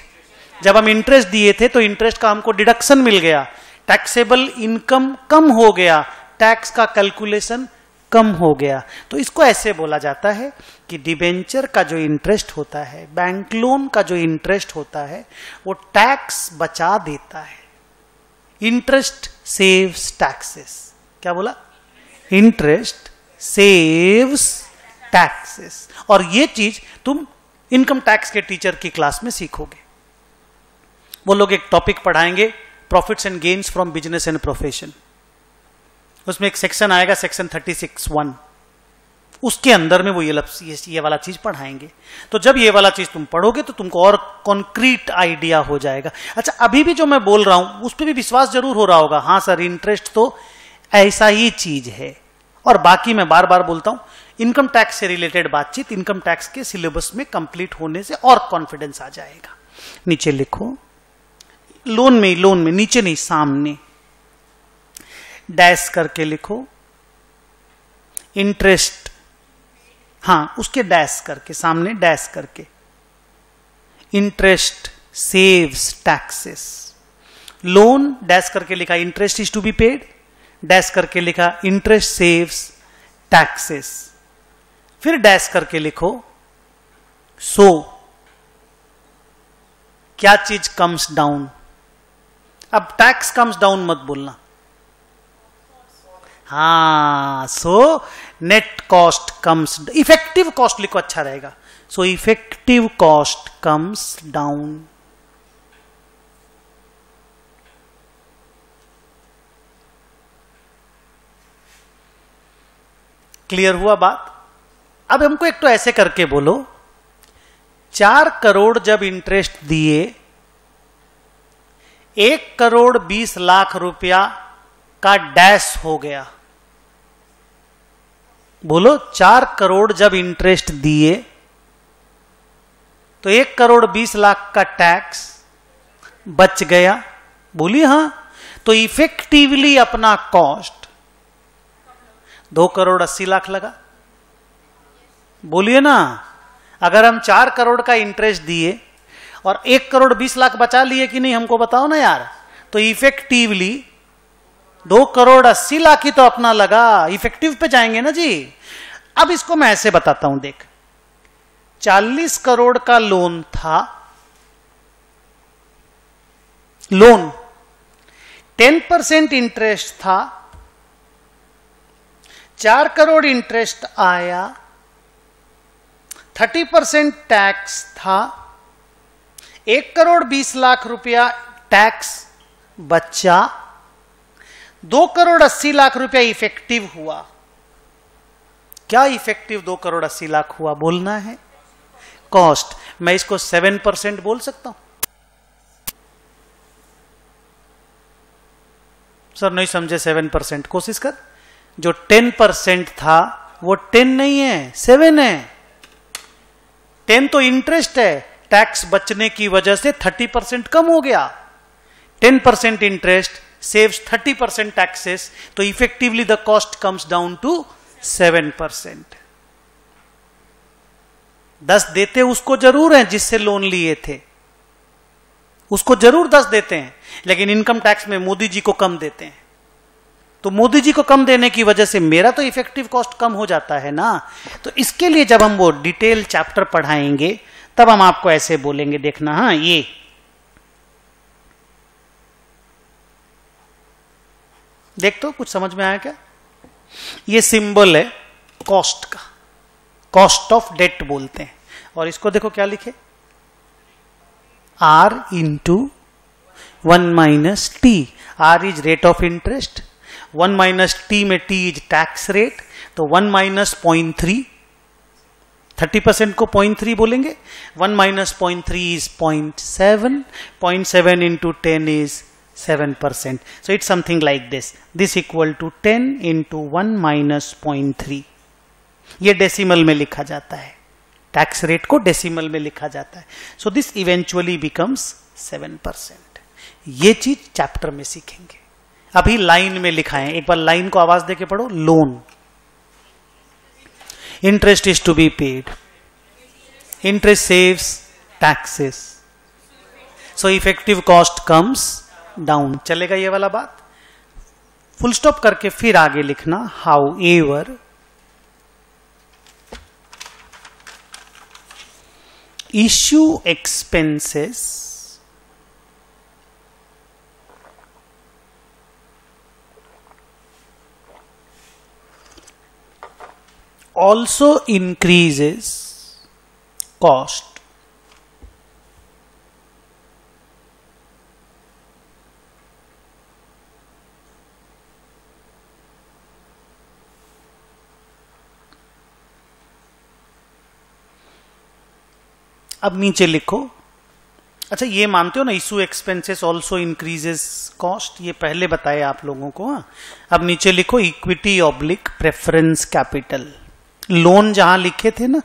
जब हम इंटरेस्ट दिए थे तो इंटरेस्ट का हमको डिडक्शन मिल गया, टैक्सेबल इनकम कम हो गया, टैक्स का कैलकुलेशन कम हो गया। तो इसको ऐसे बोला जाता है कि डिबेंचर का जो इंटरेस्ट होता है, बैंक लोन का जो इंटरेस्ट होता है, वो टैक्स बचा देता है। Interest saves taxes. क्या बोला? Interest saves taxes. और ये चीज तुम इनकम टैक्स के टीचर की क्लास में सीखोगे। वो लोग एक टॉपिक पढ़ाएंगे, profits and gains from business and profession. उसमें एक सेक्शन आएगा, सेक्शन 36(1). उसके अंदर में वो ये वाला चीज पढ़ाएंगे। तो जब ये वाला चीज तुम पढ़ोगे तो तुमको और कॉन्क्रीट आइडिया हो जाएगा। अच्छा, अभी भी जो मैं बोल रहा हूं उस पर भी विश्वास जरूर हो रहा होगा, हाँ सर इंटरेस्ट तो ऐसा ही चीज है। और बाकी मैं बार बार बोलता हूं, इनकम टैक्स से रिलेटेड बातचीत इनकम टैक्स के सिलेबस में कंप्लीट होने से और कॉन्फिडेंस आ जाएगा। नीचे लिखो, लोन में नीचे नहीं, सामने डैश करके लिखो इंटरेस्ट, हाँ उसके डैश करके, सामने डैश करके, interest saves taxes. Loan dash करके लिखा interest is to be paid, dash करके लिखा इंटरेस्ट सेव्स टैक्सेस। फिर डैश करके लिखो सो क्या चीज कम्स डाउन। अब टैक्स कम्स डाउन मत बोलना, हाँ so net cost comes, effective cost लिखो अच्छा रहेगा। So effective cost comes down. Clear हुआ बात? अब हमको एक तो ऐसे करके बोलो, 4 करोड़ जब इंटरेस्ट दिए, 1,20,00,000 रुपया का डैश हो गया। बोलो, 4 करोड़ जब इंटरेस्ट दिए तो 1,20,00,000 का टैक्स बच गया। बोलिए हाँ। तो इफेक्टिवली अपना कॉस्ट 2,80,00,000 लगा। बोलिए ना, अगर हम 4 करोड़ का इंटरेस्ट दिए और 1,20,00,000 बचा लिए कि नहीं, हमको बताओ ना यार। तो इफेक्टिवली 2,80,00,000 ही तो अपना लगा। इफेक्टिव पे जाएंगे ना जी। अब इसको मैं ऐसे बताता हूं, देख, 40 करोड़ का लोन था। लोन 10% इंटरेस्ट था, 4 करोड़ इंटरेस्ट आया, 30% टैक्स था, 1,20,00,000 रुपया टैक्स बचा, 2,80,00,000 रुपया इफेक्टिव हुआ। क्या इफेक्टिव 2,80,00,000 हुआ बोलना है? कॉस्ट। मैं इसको 7% बोल सकता हूं? सर नहीं समझे, 7%। कोशिश कर। जो 10% था वो 10 नहीं है, 7 है। 10 तो इंटरेस्ट है, टैक्स बचने की वजह से 30% कम हो गया। 10% इंटरेस्ट सेव्स 30% टैक्सेस, तो effectively the cost comes down to 7%। 10 देते उसको जरूर है जिससे लोन लिए थे, उसको जरूर 10 देते हैं, लेकिन इनकम टैक्स में मोदी जी को कम देते हैं। तो मोदी जी को कम देने की वजह से मेरा तो इफेक्टिव कॉस्ट कम हो जाता है ना। तो इसके लिए जब हम वो डिटेल चैप्टर पढ़ाएंगे तब हम आपको ऐसे बोलेंगे, देखना। हाँ, ये देख तो कुछ समझ में आया क्या? ये सिंबल है कॉस्ट का, कॉस्ट ऑफ डेट बोलते हैं। और इसको देखो क्या लिखे, R into 1 minus T. R is rate of interest, 1 minus T में T इज टैक्स रेट, तो 1 माइनस 0.3, 30% को 0.3 बोलेंगे। 1 minus 0.3 is 0.7, 0.7 into 10 is 7%. So it's something like this. This equal to 10 into 1 minus 0.3. ये डेसिमल में लिखा जाता है, tax rate को डेसिमल में लिखा जाता है। So this eventually becomes 7%. ये चीज चैप्टर में सीखेंगे। अभी लाइन में लिखा है, एक बार लाइन को आवाज देके पढ़ो। Loan, interest is to be paid, interest saves taxes, so effective cost comes down. चलेगा ये वाला बात? फुल स्टॉप करके फिर आगे लिखना, how ever issue expenses also increases cost. अब नीचे लिखो। अच्छा, ये मानते हो ना, issue expenses also increases cost, ये पहले बताए आप लोगों को। हाँ, अब नीचे लिखो equity oblique preference capital. Loan जहां लिखे थे ना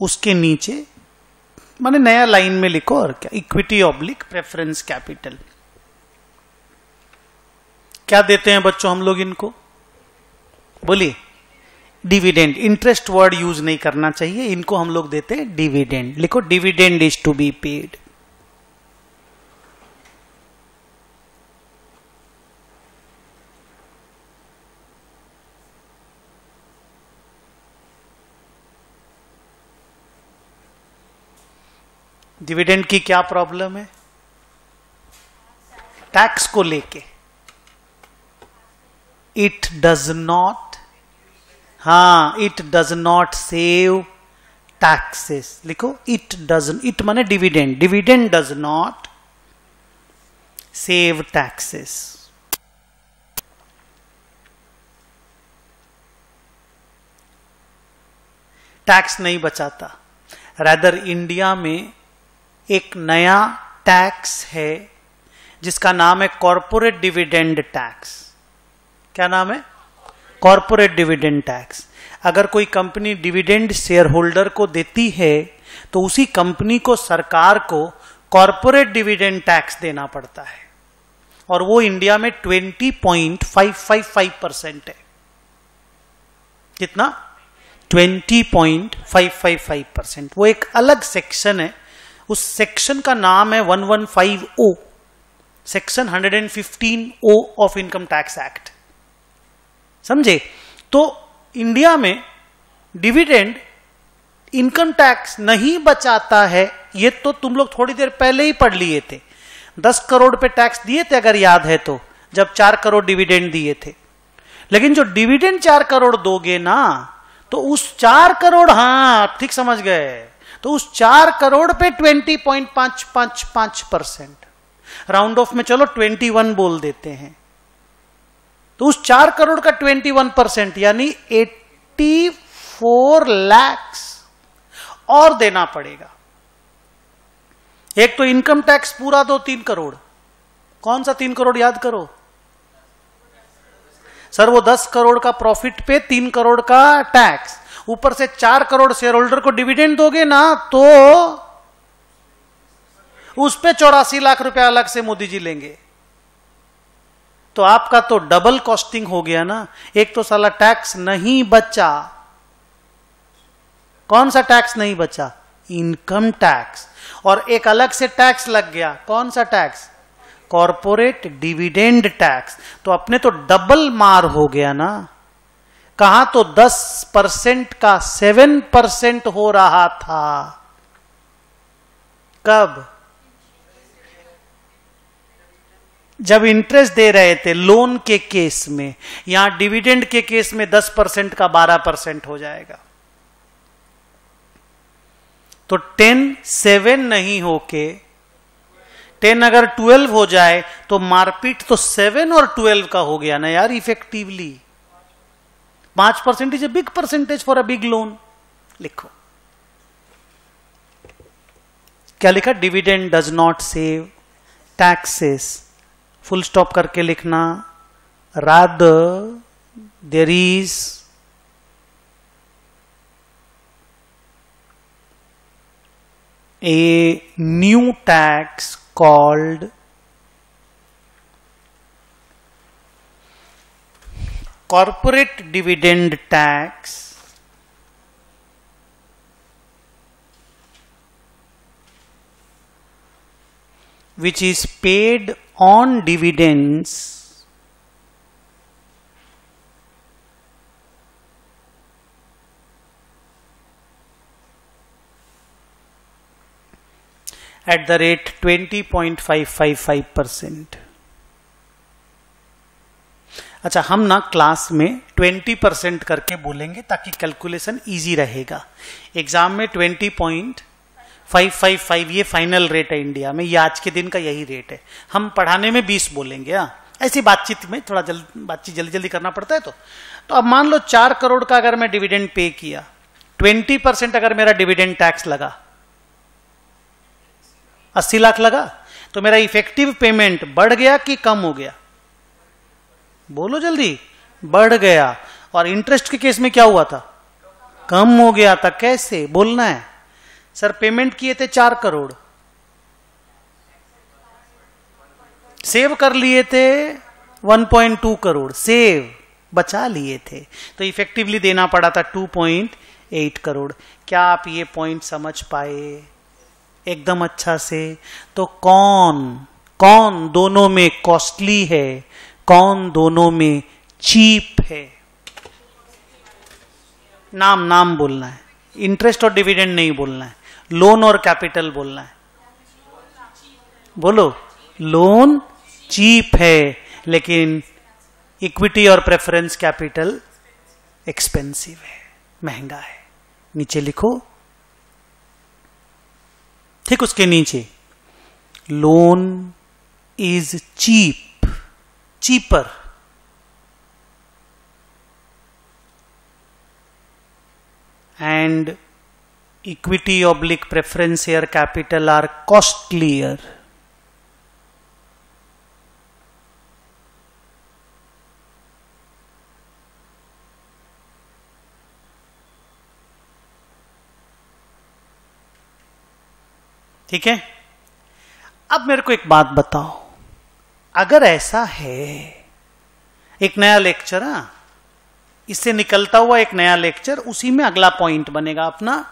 उसके नीचे माने नया लाइन में लिखो, और क्या, इक्विटी ऑब्लिक प्रेफरेंस कैपिटल। क्या देते हैं बच्चों हम लोग इनको? बोलिए, डिविडेंड। इंटरेस्ट वर्ड यूज नहीं करना चाहिए, इनको हम लोग देते हैं डिविडेंड। लिखो, dividend is to be paid. Dividend की क्या प्रॉब्लम है? टैक्स को लेके इट डज नॉट, हाँ, it does not save taxes. लिखो, इट डज, इट माने dividend, dividend does not save taxes. Tax नहीं बचाता। रादर इंडिया में एक नया टैक्स है जिसका नाम है कॉरपोरेट डिविडेंड टैक्स। क्या नाम है? Corporate dividend tax. अगर कोई कंपनी डिविडेंड शेयर होल्डर को देती है तो उसी कंपनी को, सरकार को कॉरपोरेट डिविडेंड टैक्स देना पड़ता है, और वो इंडिया में 20.555% है। कितना? 20.555%। वो एक अलग सेक्शन है, उस सेक्शन का नाम है 115O, section 115O of income tax act. समझे? तो इंडिया में डिविडेंड इनकम टैक्स नहीं बचाता है, ये तो तुम लोग थोड़ी देर पहले ही पढ़ लिए थे। 10 करोड़ पे टैक्स दिए थे अगर याद है तो, जब 4 करोड़ डिविडेंड दिए थे। लेकिन जो डिविडेंड 4 करोड़ दोगे ना, तो उस 4 करोड़, हाँ ठीक समझ गए, तो उस 4 करोड़ पे 20.555%, राउंड ऑफ में चलो 21 बोल देते हैं, तो उस 4 करोड़ का 21% यानी 84 लाख और देना पड़ेगा। एक तो इनकम टैक्स पूरा दो 3 करोड़, कौन सा 3 करोड़ याद करो सर? वो 10 करोड़ का प्रॉफिट पे 3 करोड़ का टैक्स, ऊपर से 4 करोड़ शेयर होल्डर को डिविडेंड दोगे ना, तो उस पे 84 लाख रुपया अलग से मोदी जी लेंगे। तो आपका तो डबल कॉस्टिंग हो गया ना। एक तो साला टैक्स नहीं बचा। कौन सा टैक्स नहीं बचा? Income tax. और एक अलग से टैक्स लग गया, कौन सा टैक्स? Corporate dividend tax. तो अपने तो डबल मार हो गया ना। कहां तो 10% का 7% हो रहा था। कब? जब इंटरेस्ट दे रहे थे लोन के केस में। यहां डिविडेंड के केस में 10% का 12% हो जाएगा। तो 10 7 नहीं होके 10 अगर 12 हो जाए तो मारपीट तो 7 और 12 का हो गया ना यार effectively. 5% is a big percentage for a big loan. लिखो क्या लिखा? Dividend does not save taxes, full stop करके लिखना। Rather there is a new tax called corporate dividend tax, which is paid on dividends at the rate 20.555%। अच्छा, हम ना class में 20% करके बोलेंगे ताकि कैलकुलेशन इजी रहेगा। एग्जाम में 20.555 ये फाइनल रेट है इंडिया में, ये आज के दिन का यही रेट है। हम पढ़ाने में 20 बोलेंगे। ऐसी बातचीत में थोड़ा बातचीत जल्दी जल्दी करना पड़ता है। तो अब मान लो 4 करोड़ का अगर मैं डिविडेंड पे किया, 20% अगर मेरा डिविडेंड टैक्स लगा, 80 लाख लगा, तो मेरा इफेक्टिव पेमेंट बढ़ गया कि कम हो गया? बोलो जल्दी। बढ़ गया। और इंटरेस्ट के केस में क्या हुआ था? कम हो गया था। कैसे बोलना है? सर पेमेंट किए थे 4 करोड़, सेव कर लिए थे 1.2 करोड़, सेव बचा लिए थे, तो इफेक्टिवली देना पड़ा था 2.8 करोड़। क्या आप ये पॉइंट समझ पाए एकदम अच्छा से? तो कौन दोनों में कॉस्टली है, कौन दोनों में चीप है? नाम बोलना है। इंटरेस्ट और डिविडेंड नहीं बोलना है, लोन और कैपिटल बोलना है। बोलो। लोन चीप है, लेकिन इक्विटी और प्रेफरेंस कैपिटल एक्सपेंसिव है, महंगा है। नीचे लिखो, ठीक उसके नीचे, loan is cheaper and equity oblique preference share capital R costlier. ठीक है. अब मेरे को एक बात बताओ, अगर ऐसा है, एक नया लेक्चर, इससे निकलता हुआ एक नया लेक्चर, उसी में अगला पॉइंट बनेगा अपना.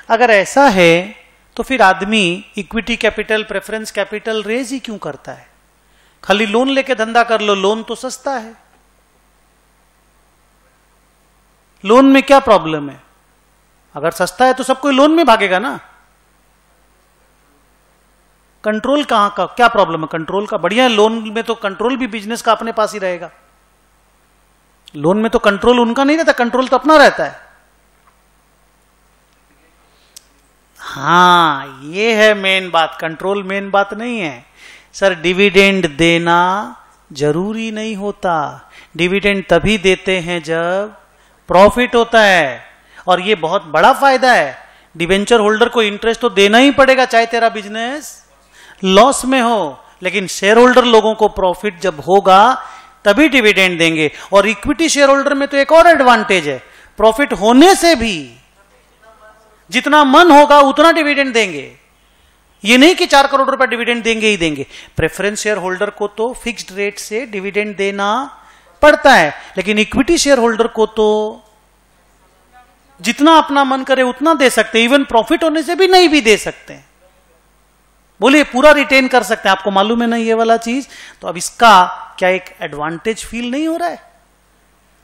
अगर ऐसा है तो फिर आदमी equity capital preference capital raise ही क्यों करता है? खाली लोन लेके धंधा कर लो, लोन तो सस्ता है. लोन में क्या प्रॉब्लम है? अगर सस्ता है तो सब कोई लोन में भागेगा ना. कंट्रोल कहां का, क्या प्रॉब्लम है कंट्रोल का? बढ़िया है, लोन में तो कंट्रोल भी बिजनेस का अपने पास ही रहेगा. लोन में तो कंट्रोल उनका नहीं रहता, कंट्रोल तो अपना रहता है. हाँ, ये है मेन बात. कंट्रोल मेन बात नहीं है सर. डिविडेंड देना जरूरी नहीं होता. डिविडेंड तभी देते हैं जब प्रॉफिट होता है, और ये बहुत बड़ा फायदा है. डिवेंचर होल्डर को इंटरेस्ट तो देना ही पड़ेगा, चाहे तेरा बिजनेस लॉस में हो. लेकिन शेयर होल्डर लोगों को प्रॉफिट जब होगा तभी डिविडेंड देंगे. और इक्विटी शेयर होल्डर में तो एक और एडवांटेज है, प्रॉफिट होने से भी जितना मन होगा उतना डिविडेंड देंगे. ये नहीं कि 4 करोड़ रुपए डिविडेंड देंगे ही देंगे. प्रेफरेंस शेयर होल्डर को तो फिक्स्ड रेट से डिविडेंड देना पड़ता है, लेकिन इक्विटी शेयर होल्डर को तो जितना अपना मन करे उतना दे सकते हैं. इवन प्रॉफिट होने से भी नहीं भी दे सकते हैं. बोलिए, पूरा रिटेन कर सकते हैं. आपको मालूम है ना ये वाला चीज? तो अब इसका क्या एक एडवांटेज फील नहीं हो रहा है?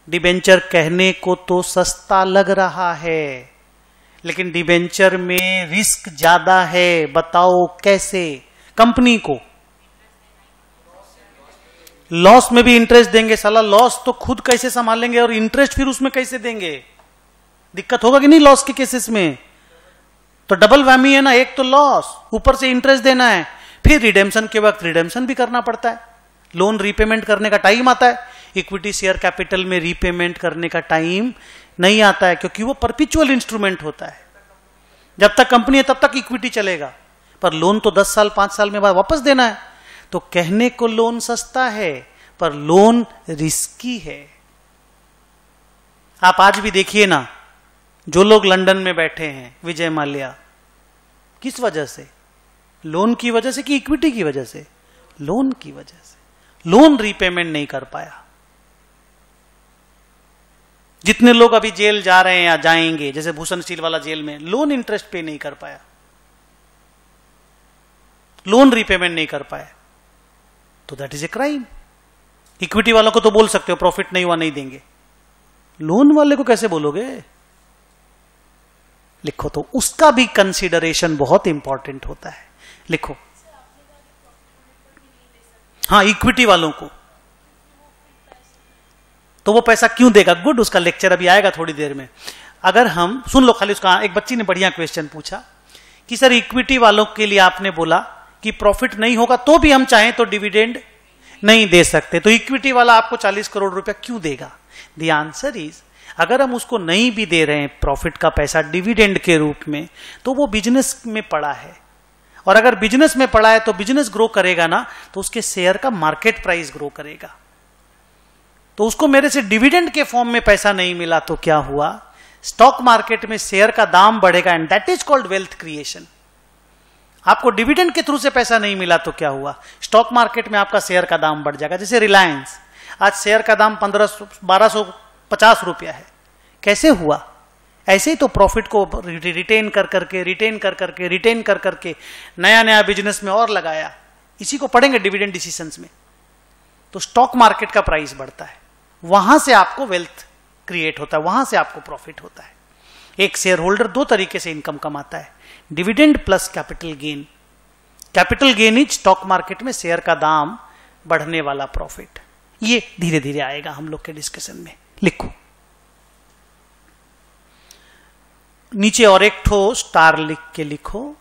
डिबेंचर कहने को तो सस्ता लग रहा है, लेकिन डिबेंचर में रिस्क ज्यादा है. बताओ कैसे? कंपनी को लॉस में भी इंटरेस्ट देंगे. साला लॉस तो खुद कैसे संभालेंगे और इंटरेस्ट फिर उसमें कैसे देंगे? दिक्कत होगा कि नहीं लॉस के केसेस में? तो डबल वैमी है ना. एक तो लॉस, ऊपर से इंटरेस्ट देना है, फिर रिडेम्पशन के वक्त रिडेम्पशन भी करना पड़ता है. लोन रीपेमेंट करने का टाइम आता है. इक्विटी शेयर कैपिटल में रीपेमेंट करने का टाइम नहीं आता है, क्योंकि वो परपिचुअल इंस्ट्रूमेंट होता है. जब तक कंपनी है तब तक इक्विटी चलेगा, पर लोन तो 10 साल 5 साल में बाद वापस देना है. तो कहने को लोन सस्ता है, पर लोन रिस्की है. आप आज भी देखिए ना, जो लोग लंदन में बैठे हैं, विजय माल्या, किस वजह से? लोन की वजह से कि इक्विटी की वजह से? लोन की वजह से. लोन रीपेमेंट नहीं कर पाया. जितने लोग अभी जेल जा रहे हैं या जाएंगे, जैसे भूषण स्टील वाला जेल में, लोन इंटरेस्ट पे नहीं कर पाया, लोन रीपेमेंट नहीं कर पाया. तो that is a crime. Equity वालों को तो बोल सकते हो प्रॉफिट नहीं हुआ नहीं देंगे, लोन वाले को कैसे बोलोगे? लिखो, तो उसका भी कंसीडरेशन बहुत इंपॉर्टेंट होता है. लिखो. हाँ, इक्विटी वालों को तो वो पैसा क्यों देगा? गुड, उसका लेक्चर अभी आएगा थोड़ी देर में. अगर हम सुन लो खाली उसका. एक बच्ची ने बढ़िया क्वेश्चन पूछा कि सर इक्विटी वालों के लिए आपने बोला कि प्रॉफिट नहीं होगा तो भी हम चाहें तो डिविडेंड नहीं दे सकते, तो इक्विटी वाला आपको 40 करोड़ रुपया क्यों देगा? द आंसर इज, अगर हम उसको नहीं भी दे रहे हैं प्रॉफिट का पैसा डिविडेंड के रूप में, तो वो बिजनेस में पड़ा है. और अगर बिजनेस में पड़ा है तो बिजनेस ग्रो करेगा ना, तो उसके शेयर का मार्केट प्राइस ग्रो करेगा. तो उसको मेरे से डिविडेंड के फॉर्म में पैसा नहीं मिला तो क्या हुआ? स्टॉक मार्केट में शेयर का दाम बढ़ेगा, and that is called wealth creation. आपको डिविडेंड के थ्रू से पैसा नहीं मिला तो क्या हुआ? स्टॉक मार्केट में आपका शेयर का दाम बढ़ जाएगा. जैसे रिलायंस, आज शेयर का दाम 1250 रुपया है. कैसे हुआ? ऐसे ही तो प्रॉफिट को रिटेन कर करके नया नया बिजनेस में और लगाया. इसी को पढ़ेंगे डिविडेंड डिसीजंस में. तो स्टॉक मार्केट का प्राइस बढ़ता है, वहां से आपको वेल्थ क्रिएट होता है, वहां से आपको प्रॉफिट होता है. एक शेयर होल्डर 2 तरीके से इनकम कमाता है, dividend plus capital gain. Capital gain is stock market में शेयर का दाम बढ़ने वाला प्रॉफिट. ये धीरे धीरे आएगा हम लोग के डिस्कशन में. लिखो नीचे और एक ठो स्टार लिख के लिखो.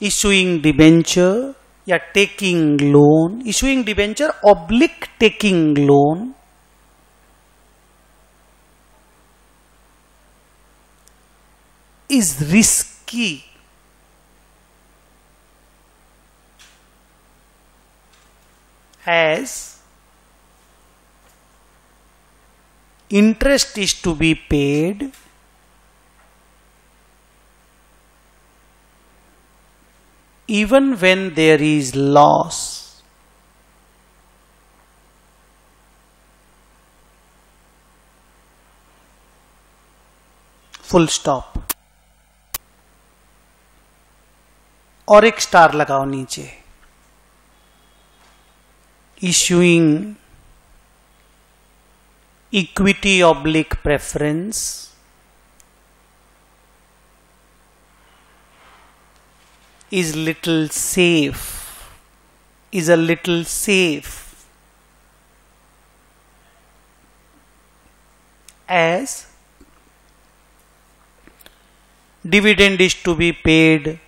इशुइंग डिबेंचर या taking loan. Issuing debenture oblique taking loan is risky. As interest is to be paid even when there is loss. Full stop. और एक स्टार लगाओ नीचे. Issuing equity oblique preference is little safe, is a little safe, as dividend is to be paid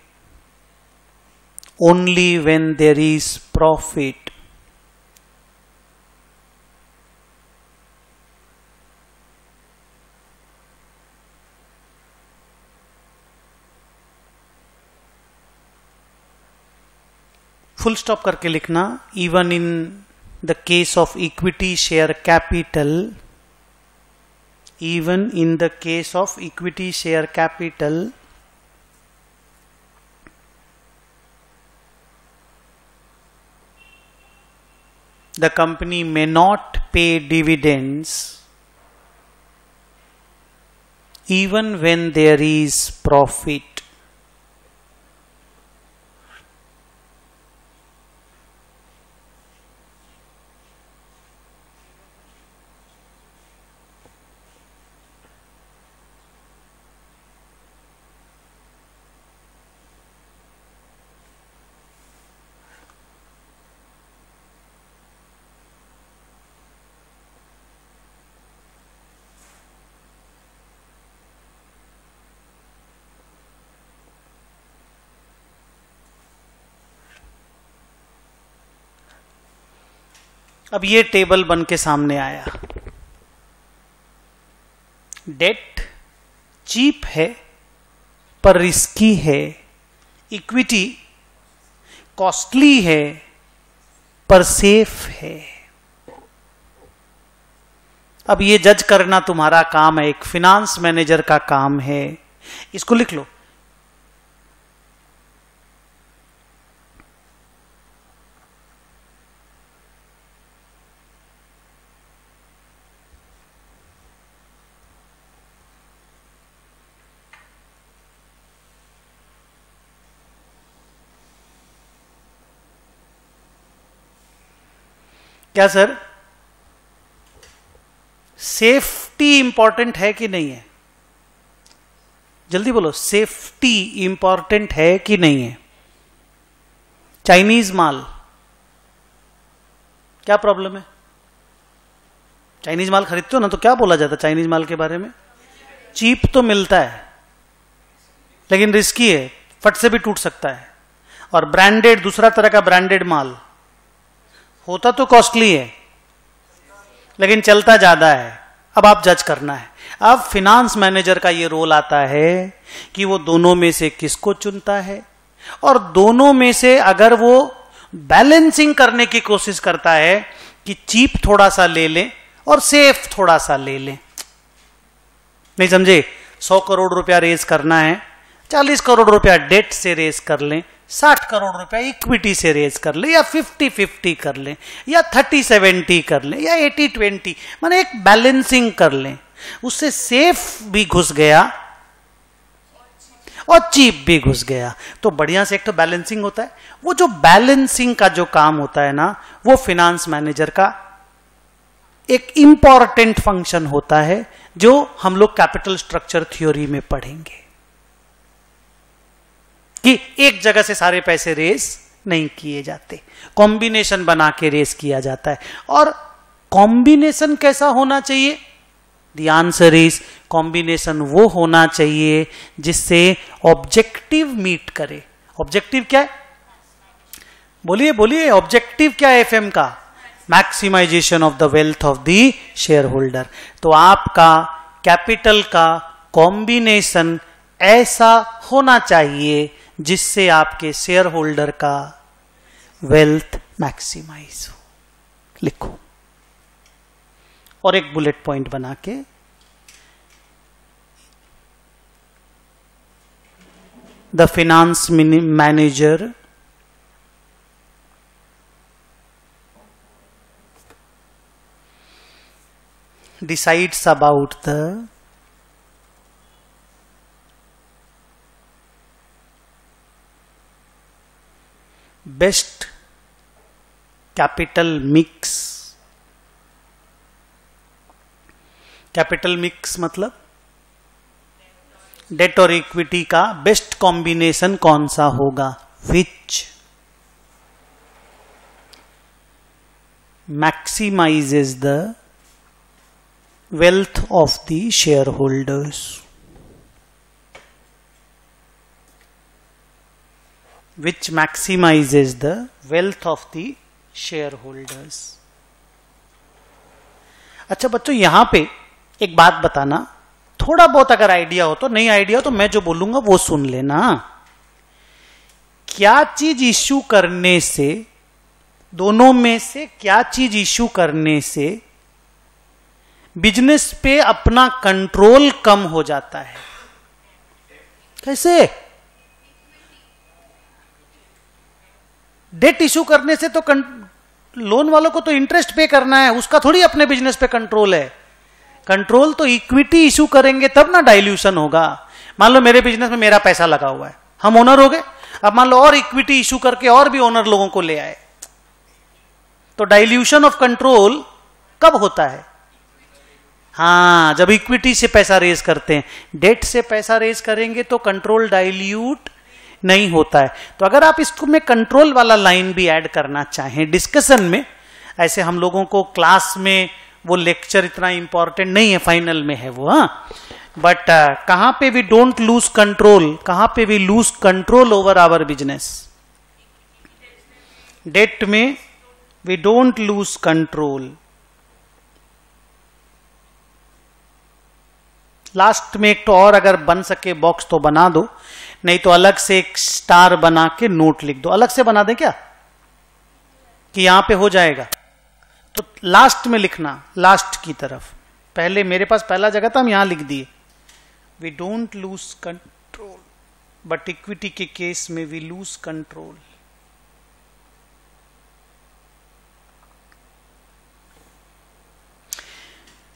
only when there is profit. Full stop करके लिखना. Even in the case of equity share capital, even in the case of equity share capital, the company may not pay dividends even when there is profit. अब ये table बन के सामने आया. Date cheap है पर रिस्की है. Equity costly है पर सेफ है. अब ये जज करना तुम्हारा काम है, एक फिनांस मैनेजर का काम है. इसको लिख लो. क्या सर, सेफ्टी इंपॉर्टेंट है कि नहीं है? जल्दी बोलो, सेफ्टी इंपॉर्टेंट है कि नहीं है? चाइनीज माल, क्या प्रॉब्लम है? चाइनीज माल खरीदते हो ना, तो क्या बोला जाता है चाइनीज माल के बारे में? चीप तो मिलता है लेकिन रिस्की है, फट से भी टूट सकता है. और ब्रांडेड, दूसरा तरह का ब्रांडेड माल होता तो कॉस्टली है लेकिन चलता ज्यादा है. अब आप जज करना है. अब फिनांस मैनेजर का ये रोल आता है कि वो दोनों में से किसको चुनता है, और दोनों में से अगर वो बैलेंसिंग करने की कोशिश करता है कि चीप थोड़ा सा ले लें और सेफ थोड़ा सा ले लें. नहीं समझे? 100 करोड़ रुपया रेज करना है, 40 करोड़ रुपया डेट से रेज कर लें, 60 करोड़ रुपया इक्विटी से रेज कर ले, या 50-50 कर ले, या 30-70 कर ले, या 80-20, माने एक बैलेंसिंग कर ले. उससे सेफ भी घुस गया और चीप भी घुस गया. तो बढ़िया से एक तो बैलेंसिंग होता है. वो जो बैलेंसिंग का जो काम होता है ना, वो फिनांस मैनेजर का एक इंपॉर्टेंट फंक्शन होता है, जो हम लोग कैपिटल स्ट्रक्चर थ्योरी में पढ़ेंगे कि एक जगह से सारे पैसे रेस नहीं किए जाते, कॉम्बिनेशन बना के रेस किया जाता है. और कॉम्बिनेशन कैसा होना चाहिए? द आंसर इज, कॉम्बिनेशन वो होना चाहिए जिससे ऑब्जेक्टिव मीट करे. ऑब्जेक्टिव क्या है? बोलिए बोलिए, ऑब्जेक्टिव क्या है एफएम का? Maximisation of the wealth of the share holder. तो आपका कैपिटल का कॉम्बिनेशन ऐसा होना चाहिए जिससे आपके शेयर होल्डर का वेल्थ मैक्सिमाइज हो। लिखो और एक बुलेट पॉइंट बना के the finance manager decides about the best capital mix। Capital mix मतलब डेट और इक्विटी का बेस्ट कॉम्बिनेशन कौन सा होगा, विच मैक्सिमाइजेज the wealth of the shareholders, which maximizes the wealth of the shareholders। अच्छा बच्चों, यहां पे एक बात बताना, थोड़ा बहुत अगर आइडिया हो तो, नहीं आइडिया हो तो मैं जो बोलूंगा वो सुन लेना। क्या चीज इश्यू करने से, दोनों में से क्या चीज इश्यू करने से बिजनेस पे अपना कंट्रोल कम हो जाता है? कैसे? डेट इशू करने से तो लोन वालों को तो इंटरेस्ट पे करना है, उसका थोड़ी अपने बिजनेस पे कंट्रोल है। कंट्रोल तो इक्विटी इशू करेंगे तब ना डाइल्यूशन होगा। मान लो मेरे बिजनेस में मेरा पैसा लगा हुआ है, हम ओनर हो गए, अब मान लो और इक्विटी इशू करके और भी ओनर लोगों को ले आए, तो डाइल्यूशन ऑफ कंट्रोल कब होता है? हाँ, जब इक्विटी से पैसा रेज करते हैं। डेट से पैसा रेज करेंगे तो कंट्रोल डाइल्यूट नहीं होता है। तो अगर आप इसको में कंट्रोल वाला लाइन भी ऐड करना चाहें डिस्कशन में, ऐसे हम लोगों को क्लास में वो लेक्चर इतना इंपॉर्टेंट नहीं है, फाइनल में है वो, हाँ, बट कहां पे भी डोंट लूज कंट्रोल, कहां पे भी lose control over our business. Debt में we don't lose control. Last में एक तो और अगर बन सके बॉक्स तो बना दो, नहीं तो अलग से एक स्टार बना के नोट लिख दो। अलग से बना दे क्या, कि यहां पे हो जाएगा? तो लास्ट में लिखना, लास्ट की तरफ। पहले मेरे पास पहला जगह था, हम यहां लिख दिए we don't lose control, but equity के केस में वी लूज कंट्रोल।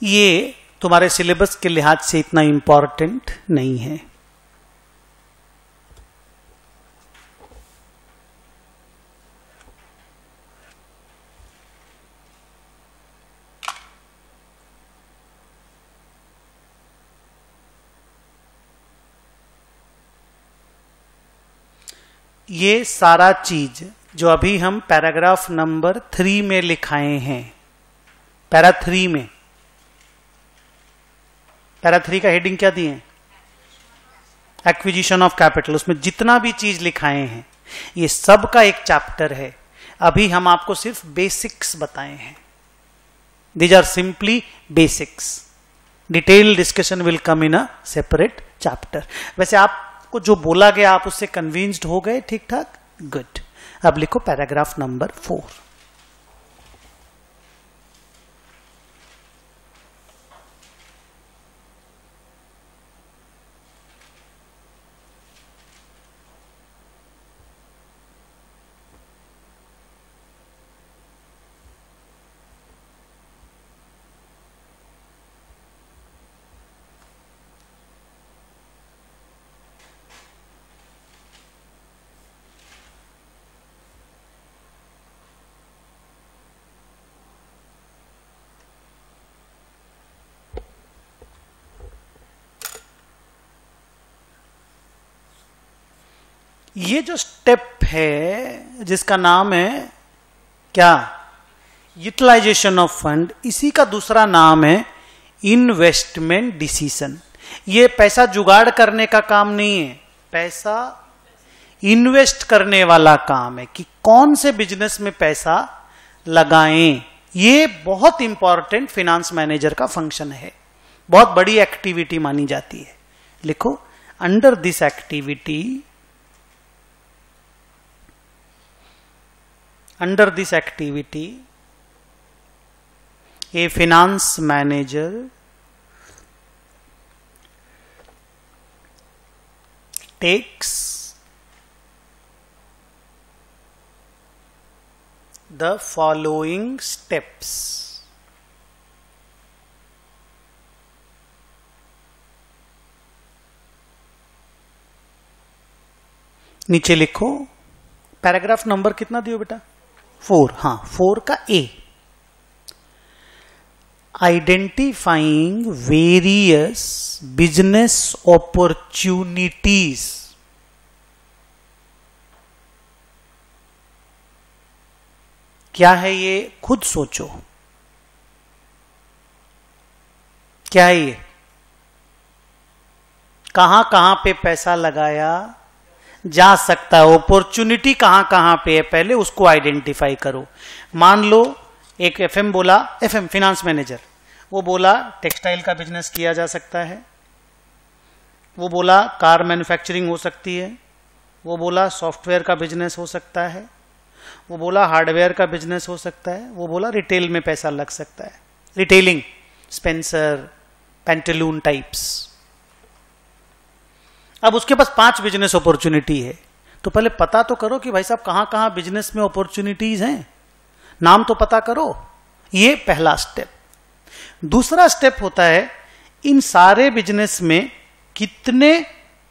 ये तुम्हारे सिलेबस के लिहाज से इतना इंपॉर्टेंट नहीं है। ये सारा चीज जो अभी हम पैराग्राफ नंबर 3 में लिखाए हैं, पैरा 3 में, पैरा 3 का हेडिंग क्या दिए? Acquisition of capital. उसमें जितना भी चीज लिखाए हैं ये सब का एक चैप्टर है। अभी हम आपको सिर्फ बेसिक्स बताए हैं। These are simply basics. Detail discussion will come in a separate chapter. वैसे आपको जो बोला गया आप उससे कन्विंस्ड हो गए ठीक ठाक? गुड। अब लिखो पैराग्राफ नंबर 4। ये जो स्टेप है जिसका नाम है क्या? Utilisation of fund. इसी का दूसरा नाम है इन्वेस्टमेंट डिसीजन। ये पैसा जुगाड़ करने का काम नहीं है, पैसा इन्वेस्ट करने वाला काम है कि कौन से बिजनेस में पैसा लगाएं। ये बहुत इंपॉर्टेंट फाइनेंस मैनेजर का फंक्शन है, बहुत बड़ी एक्टिविटी मानी जाती है। लिखो under this activity, a finance manager takes the following steps. नीचे लिखो, पैराग्राफ नंबर कितना दियो बेटा? 4. हाँ, 4 का ए, आइडेंटिफाइंग वेरियस बिजनेस अपॉर्चुनिटीज। क्या है ये? खुद सोचो, क्या है ये? कहां कहां पे पैसा लगाया जा सकता है, अपॉर्चुनिटी कहां कहां पे है, पहले उसको आइडेंटिफाई करो। मान लो एक एफएम बोला, एफएम फिनांस मैनेजर, वो बोला टेक्सटाइल का बिजनेस किया जा सकता है, वो बोला कार मैन्युफैक्चरिंग हो सकती है, वो बोला सॉफ्टवेयर का बिजनेस हो सकता है, वो बोला हार्डवेयर का बिजनेस हो सकता है, वो बोला रिटेल में पैसा लग सकता है, रिटेलिंग, स्पेंसर, पेंटलून टाइप्स। अब उसके पास 5 बिजनेस अपॉर्चुनिटी है, तो पहले पता तो करो कि भाई साहब कहां कहां बिजनेस में अपॉर्चुनिटीज हैं, नाम तो पता करो। ये पहला स्टेप। दूसरा स्टेप होता है इन सारे बिजनेस में कितने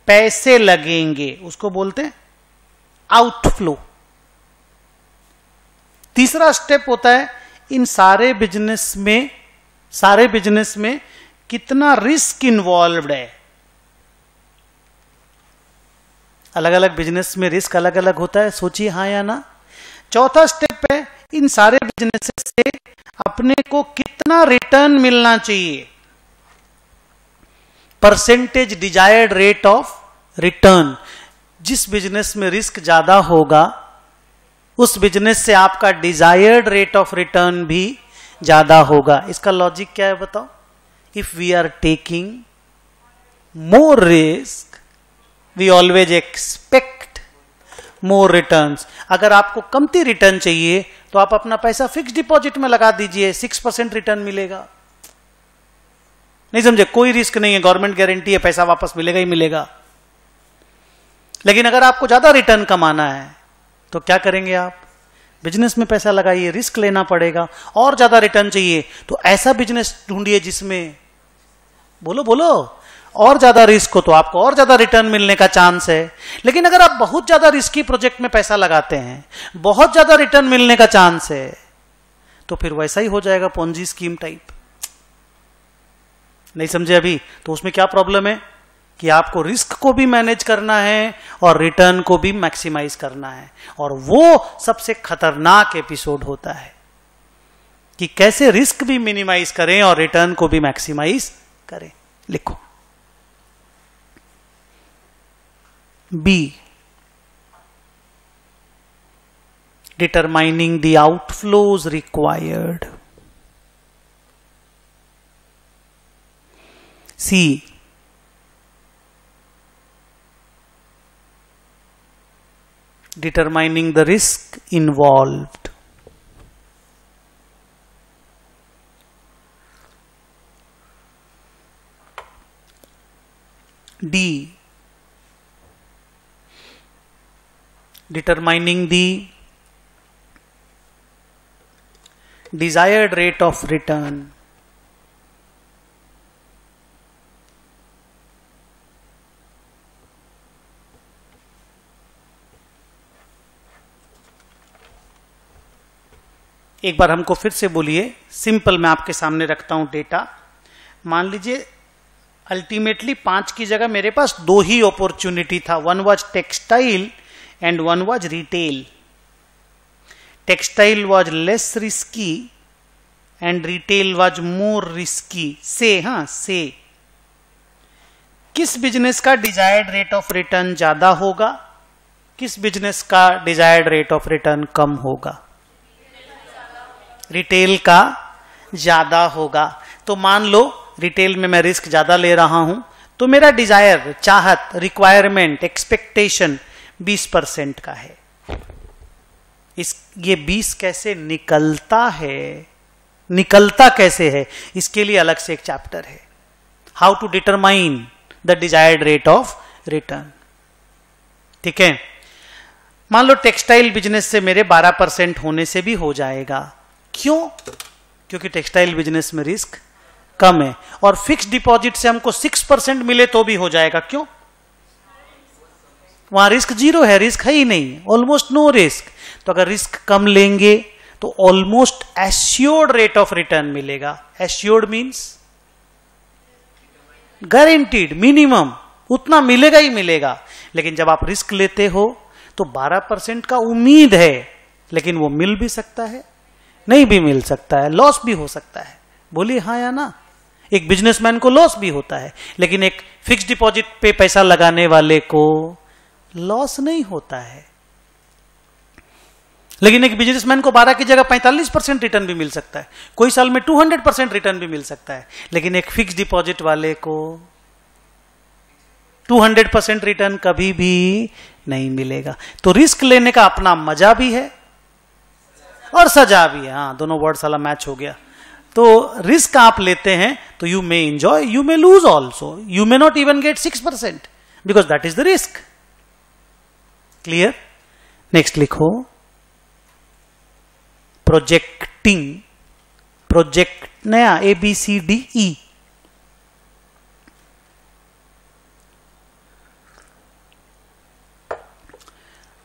पैसे लगेंगे, उसको बोलते हैं आउटफ्लो। तीसरा स्टेप होता है इन सारे बिजनेस में कितना रिस्क इन्वॉल्व्ड है। अलग अलग बिजनेस में रिस्क अलग अलग होता है, सोचिए हाँ या ना। चौथा स्टेप है इन सारे बिजनेस से अपने को कितना रिटर्न मिलना चाहिए, percentage desired rate of return. जिस बिजनेस में रिस्क ज्यादा होगा उस बिजनेस से आपका डिजायर्ड रेट ऑफ रिटर्न भी ज्यादा होगा। इसका लॉजिक क्या है बताओ? If we are taking more risk we always expect more returns. अगर आपको कमती रिटर्न चाहिए तो आप अपना पैसा फिक्स डिपॉजिट में लगा दीजिए, 6% रिटर्न मिलेगा। नहीं समझे? कोई रिस्क नहीं है, गवर्नमेंट गारंटी है, पैसा वापस मिलेगा ही मिलेगा। लेकिन अगर आपको ज्यादा रिटर्न कमाना है तो क्या करेंगे आप? बिजनेस में पैसा लगाइए, रिस्क लेना पड़ेगा। और ज्यादा रिटर्न चाहिए तो ऐसा बिजनेस ढूंढिए जिसमें बोलो और ज्यादा रिस्क हो, तो आपको और ज्यादा रिटर्न मिलने का चांस है। लेकिन अगर आप बहुत ज्यादा रिस्की प्रोजेक्ट में पैसा लगाते हैं, बहुत ज्यादा रिटर्न मिलने का चांस है, तो फिर वैसा ही हो जाएगा, पोंजी स्कीम टाइप। नहीं समझे अभी? तो उसमें क्या प्रॉब्लम है कि आपको रिस्क को भी मैनेज करना है और रिटर्न को भी मैक्सिमाइज करना है। और वो सबसे खतरनाक एपिसोड होता है कि कैसे रिस्क भी मिनिमाइज करें और रिटर्न को भी मैक्सिमाइज करें। लिखो B, determining the outflows required. C, determining the risk involved. D, determining the desired rate of return. एक बार हमको फिर से बोलिए, सिंपल मैं आपके सामने रखता हूं डेटा। मान लीजिए अल्टीमेटली 5 की जगह मेरे पास 2 ही अपॉर्चुनिटी था, one was textile and one was retail. Textile was less risky and retail was more risky. say किस बिजनेस का डिजायर्ड रेट ऑफ रिटर्न ज्यादा होगा, किस बिजनेस का डिजायर्ड रेट ऑफ रिटर्न कम होगा? रिटेल का ज्यादा होगा। तो मान लो रिटेल में मैं रिस्क ज्यादा ले रहा हूं तो मेरा डिजायर, चाहत, रिक्वायरमेंट, एक्सपेक्टेशन 20% का है। ये 20 कैसे निकलता है, निकलता कैसे है, इसके लिए अलग से एक चैप्टर है, how to determine the desired rate of return. ठीक है, मान लो टेक्सटाइल बिजनेस से मेरे 12% होने से भी हो जाएगा। क्यों? क्योंकि टेक्सटाइल बिजनेस में रिस्क कम है, और फिक्स डिपॉजिट से हमको 6% मिले तो भी हो जाएगा। क्यों? वहां रिस्क जीरो है, रिस्क है ही नहीं, ऑलमोस्ट नो रिस्क। तो अगर रिस्क कम लेंगे तो almost assured rate of return मिलेगा। एश्योर्ड मींस गारंटीड, मिनिमम उतना मिलेगा ही मिलेगा। लेकिन जब आप रिस्क लेते हो तो 12% का उम्मीद है, लेकिन वो मिल भी सकता है, नहीं भी मिल सकता है, लॉस भी हो सकता है। बोलिए हाँ या ना? एक बिजनेसमैन को लॉस भी होता है, लेकिन एक फिक्स डिपॉजिट पे पैसा लगाने वाले को लॉस नहीं होता है। लेकिन एक बिजनेसमैन को 12 की जगह 45% रिटर्न भी मिल सकता है, कोई साल में 200% रिटर्न भी मिल सकता है। लेकिन एक फिक्स डिपॉजिट वाले को 200% रिटर्न कभी भी नहीं मिलेगा। तो रिस्क लेने का अपना मजा भी है और सजा भी है। हाँ, दोनों वर्ड साला मैच हो गया। तो रिस्क आप लेते हैं तो you may enjoy, you may lose also, you may not even get 6% because that is the risk. Clear? Next लिखो, प्रोजेक्टिंग, प्रोजेक्ट नया ABCDE,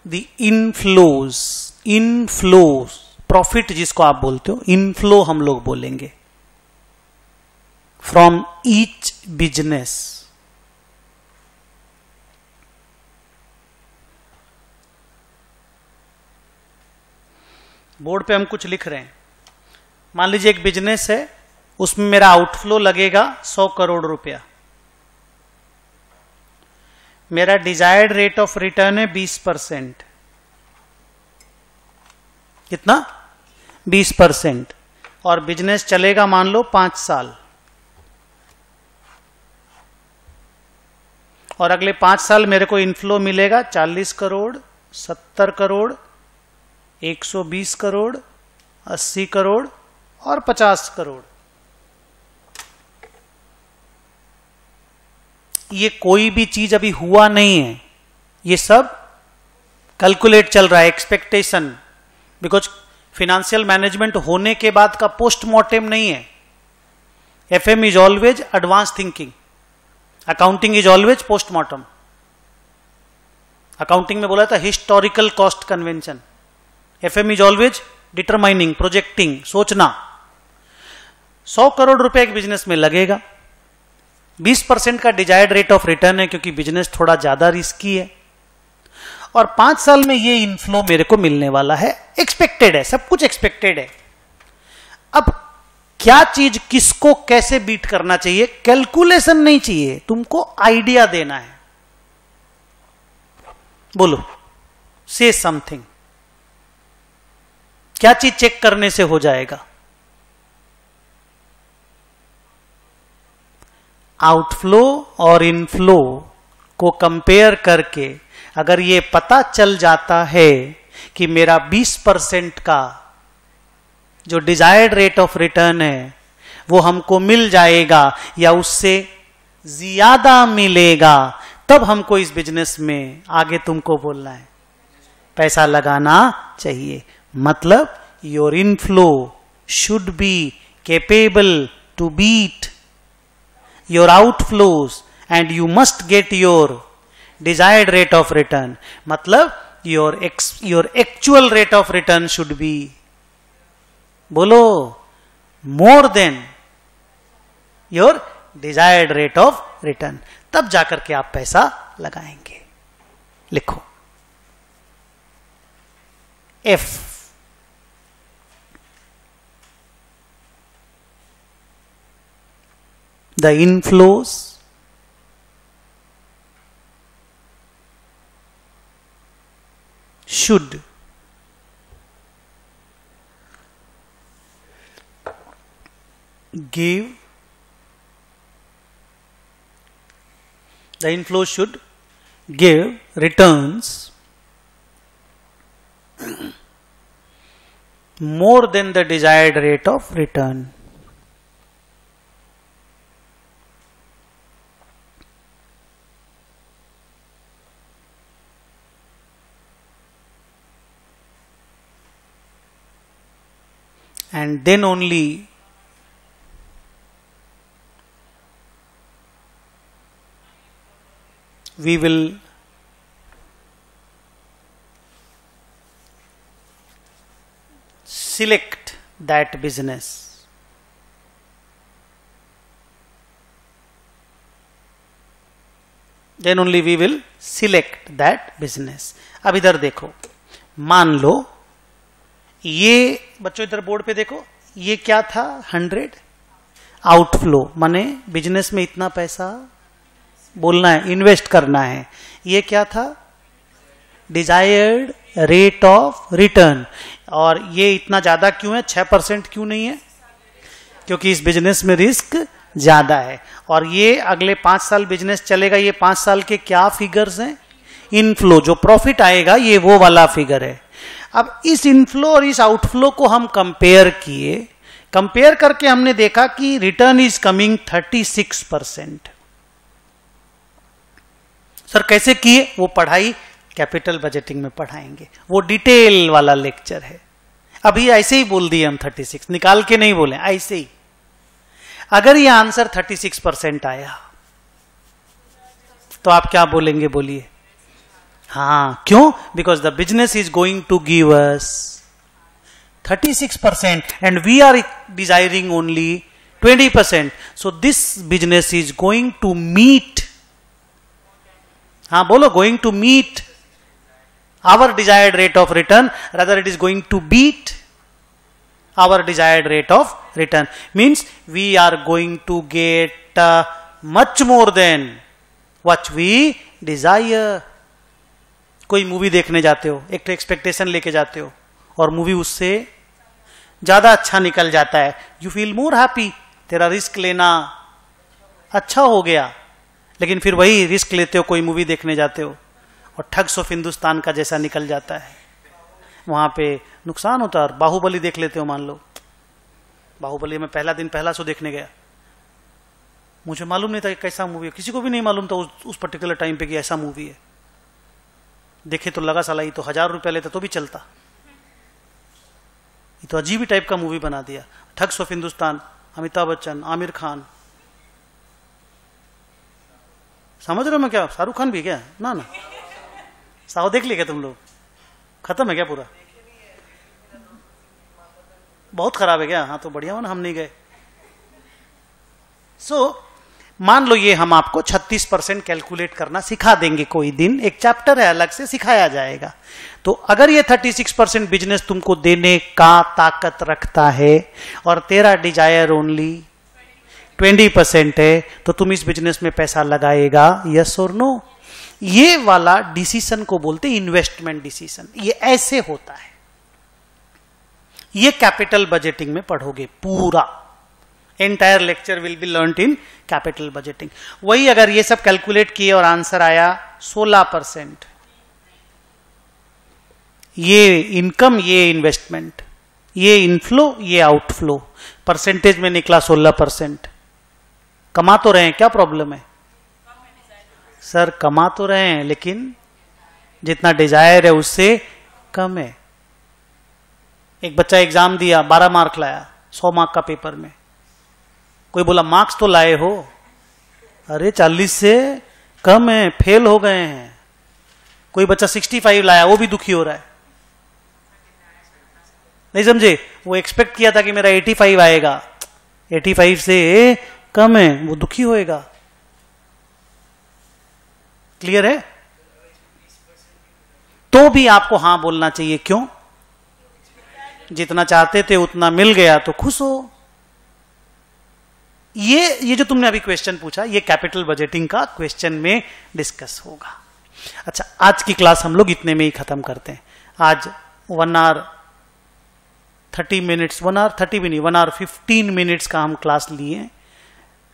the inflows, inflows profit जिसको आप बोलते हो, इनफ्लो हम लोग बोलेंगे, फ्रॉम ईच बिजनेस। बोर्ड पे हम कुछ लिख रहे हैं। मान लीजिए एक बिजनेस है, उसमें मेरा आउटफ्लो लगेगा 100 करोड़ रुपया, मेरा डिजायर्ड रेट ऑफ रिटर्न है 20%। कितना? 20%। और बिजनेस चलेगा मान लो 5 साल, और अगले 5 साल मेरे को इनफ्लो मिलेगा 40 करोड़, 70 करोड़, 120 करोड़, 80 करोड़ और 50 करोड़। ये कोई भी चीज अभी हुआ नहीं है, ये सब कैलकुलेट चल रहा है, एक्सपेक्टेशन। बिकॉज फिनेंशियल मैनेजमेंट होने के बाद का पोस्टमार्टम नहीं है। FM is always advance thinking, accounting is always postmortem. Accounting में बोला था historical cost convention, FM is always determining, projecting, सोचना। 100 करोड़ रुपए एक बिजनेस में लगेगा, 20% का डिजायर्ड रेट ऑफ रिटर्न है क्योंकि बिजनेस थोड़ा ज्यादा रिस्की है, और 5 साल में ये इनफ्लो मेरे को मिलने वाला है, एक्सपेक्टेड है, सब कुछ एक्सपेक्टेड है। अब क्या चीज किसको कैसे बीट करना चाहिए, कैलकुलेशन नहीं चाहिए, तुमको आइडिया देना है। बोलो, से समथिंग, क्या चीज चेक करने से हो जाएगा? आउटफ्लो और इनफ्लो को कंपेयर करके अगर ये पता चल जाता है कि मेरा 20% का जो डिजायर्ड रेट ऑफ रिटर्न है वो हमको मिल जाएगा या उससे ज्यादा मिलेगा, तब हमको इस बिजनेस में आगे तुमको बोलना है, पैसा लगाना चाहिए। मतलब your inflow should be capable to beat your outflows and you must get your desired rate of return. मतलब your actual rate of return should be, बोलो, more than your desired rate of return, तब जाकर के आप पैसा लगाएंगे। लिखो F, the inflows should give The inflow should give returns more than the desired rate of return. And then only we will select that business. Then only we will select that business. अब इधर देखो, मान लो ये बच्चों इधर board पे देखो, ये क्या था 100 आउटफ्लो, माने बिजनेस में इतना पैसा बोलना है, इन्वेस्ट करना है. ये क्या था डिजायर्ड रेट ऑफ रिटर्न. और ये इतना ज्यादा क्यों है, 6% क्यों नहीं है, क्योंकि इस बिजनेस में रिस्क ज्यादा है. और ये अगले 5 साल बिजनेस चलेगा. ये 5 साल के क्या फिगर्स हैं, इनफ्लो, जो प्रॉफिट आएगा ये वो वाला फिगर है. अब इस इनफ्लो और इस आउटफ्लो को हम कंपेयर किए, कंपेयर करके हमने देखा कि रिटर्न इज कमिंग 36%. सर कैसे किए, वो पढ़ाई कैपिटल बजटिंग में पढ़ाएंगे, वो डिटेल वाला लेक्चर है. अभी ऐसे ही बोल दिए हम 36, निकाल के नहीं बोले, ऐसे ही. अगर ये आंसर 36% आया तो आप क्या बोलेंगे, बोलिए. हाँ, क्यों, because the business is going to give us 36% and we are desiring only 20%. So this business is going to meet, हाँ बोलो, going to meet our desired rate of return, rather it is going to beat our desired rate of return. Means we are going to get much more than what we desire. कोई movie देखने जाते हो, एक तो expectation लेके जाते हो और मूवी उससे ज्यादा अच्छा निकल जाता है, यू फील मोर हैप्पी, तेरा रिस्क लेना अच्छा हो गया. लेकिन फिर वही रिस्क लेते हो, कोई मूवी देखने जाते हो और ठग्स ऑफ हिंदुस्तान का जैसा निकल जाता है, वहां पे नुकसान होता है. और बाहुबली देख लेते हो, मान लो बाहुबली में पहला दिन पहला शो देखने गया, मुझे मालूम नहीं था कि कैसा मूवी है, किसी को भी नहीं मालूम था उस पर्टिकुलर टाइम पे कि ऐसा मूवी है. देखे तो लगा साला ये तो 1000 रुपया लेता तो भी चलता, ये तो अजीब ही टाइप का मूवी बना दिया. ठग्स ऑफ हिंदुस्तान, अमिताभ बच्चन, आमिर खान, समझ रहे हो मैं क्या, शाहरुख खान भी क्या, ना ना साहो देख लिया क्या तुम लोग, खत्म है क्या पूरा, बहुत खराब है क्या, हाँ तो बढ़िया हो ना, हम नहीं गए. सो मान लो ये हम आपको 36% कैलकुलेट करना सिखा देंगे, कोई दिन एक चैप्टर है अलग से सिखाया जाएगा. तो अगर ये 36% बिजनेस तुमको देने का ताकत रखता है और तेरा डिजायर ओनली 20% है, तो तुम इस बिजनेस में पैसा लगाएगा, यस और नो. ये वाला डिसीजन को बोलते हैं इन्वेस्टमेंट डिसीजन. ये ऐसे होता है, ये कैपिटल बजटिंग में पढ़ोगे पूरा. Entire lecture will be learned in capital budgeting. वही अगर ये सब कैलकुलेट किए और आंसर आया 16%, ये इनकम, ये इन्वेस्टमेंट, ये इनफ्लो, ये आउटफ्लो, परसेंटेज में निकला 16%. कमा तो रहे हैं, क्या प्रॉब्लम है सर, कमा तो रहे हैं लेकिन जितना डिजायर है उससे कम है. एक बच्चा एग्जाम दिया, 12 मार्क लाया 100 मार्क का पेपर में, कोई बोला मार्क्स तो लाए हो, अरे 40 से कम है, फेल हो गए हैं. कोई बच्चा 65 लाया, वो भी दुखी हो रहा है, नहीं समझे, वो एक्सपेक्ट किया था कि मेरा 85 आएगा, 85 से कम है, वो दुखी होएगा. क्लियर है, तो भी आपको हां बोलना चाहिए. क्यों, जितना चाहते थे उतना मिल गया तो खुश हो. ये जो तुमने अभी क्वेश्चन पूछा, ये कैपिटल बजटिंग का क्वेश्चन में डिस्कस होगा. अच्छा, आज की क्लास हम लोग इतने में ही खत्म करते हैं. आज 1 आवर 30 मिनट्स, 1 आवर 30 भी नहीं, 1 आवर 15 मिनट्स का हम क्लास लिए.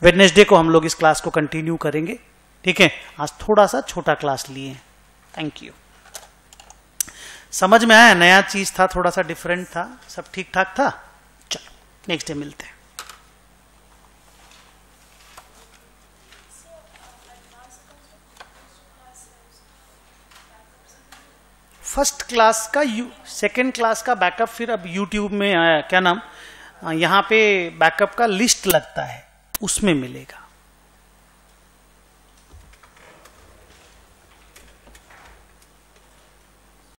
वेडनेसडे को हम लोग इस क्लास को कंटिन्यू करेंगे. ठीक है, आज थोड़ा सा छोटा क्लास लिए। Thank you. समझ में आया? नया चीज था, थोड़ा सा डिफरेंट था, सब ठीक ठाक था। चलो नेक्स्ट डे मिलते हैं। फर्स्ट क्लास का सेकेंड क्लास का बैकअप फिर अब यूट्यूब में आया, क्या नाम, यहाँ पे बैकअप का लिस्ट लगता है, उसमें मिलेगा।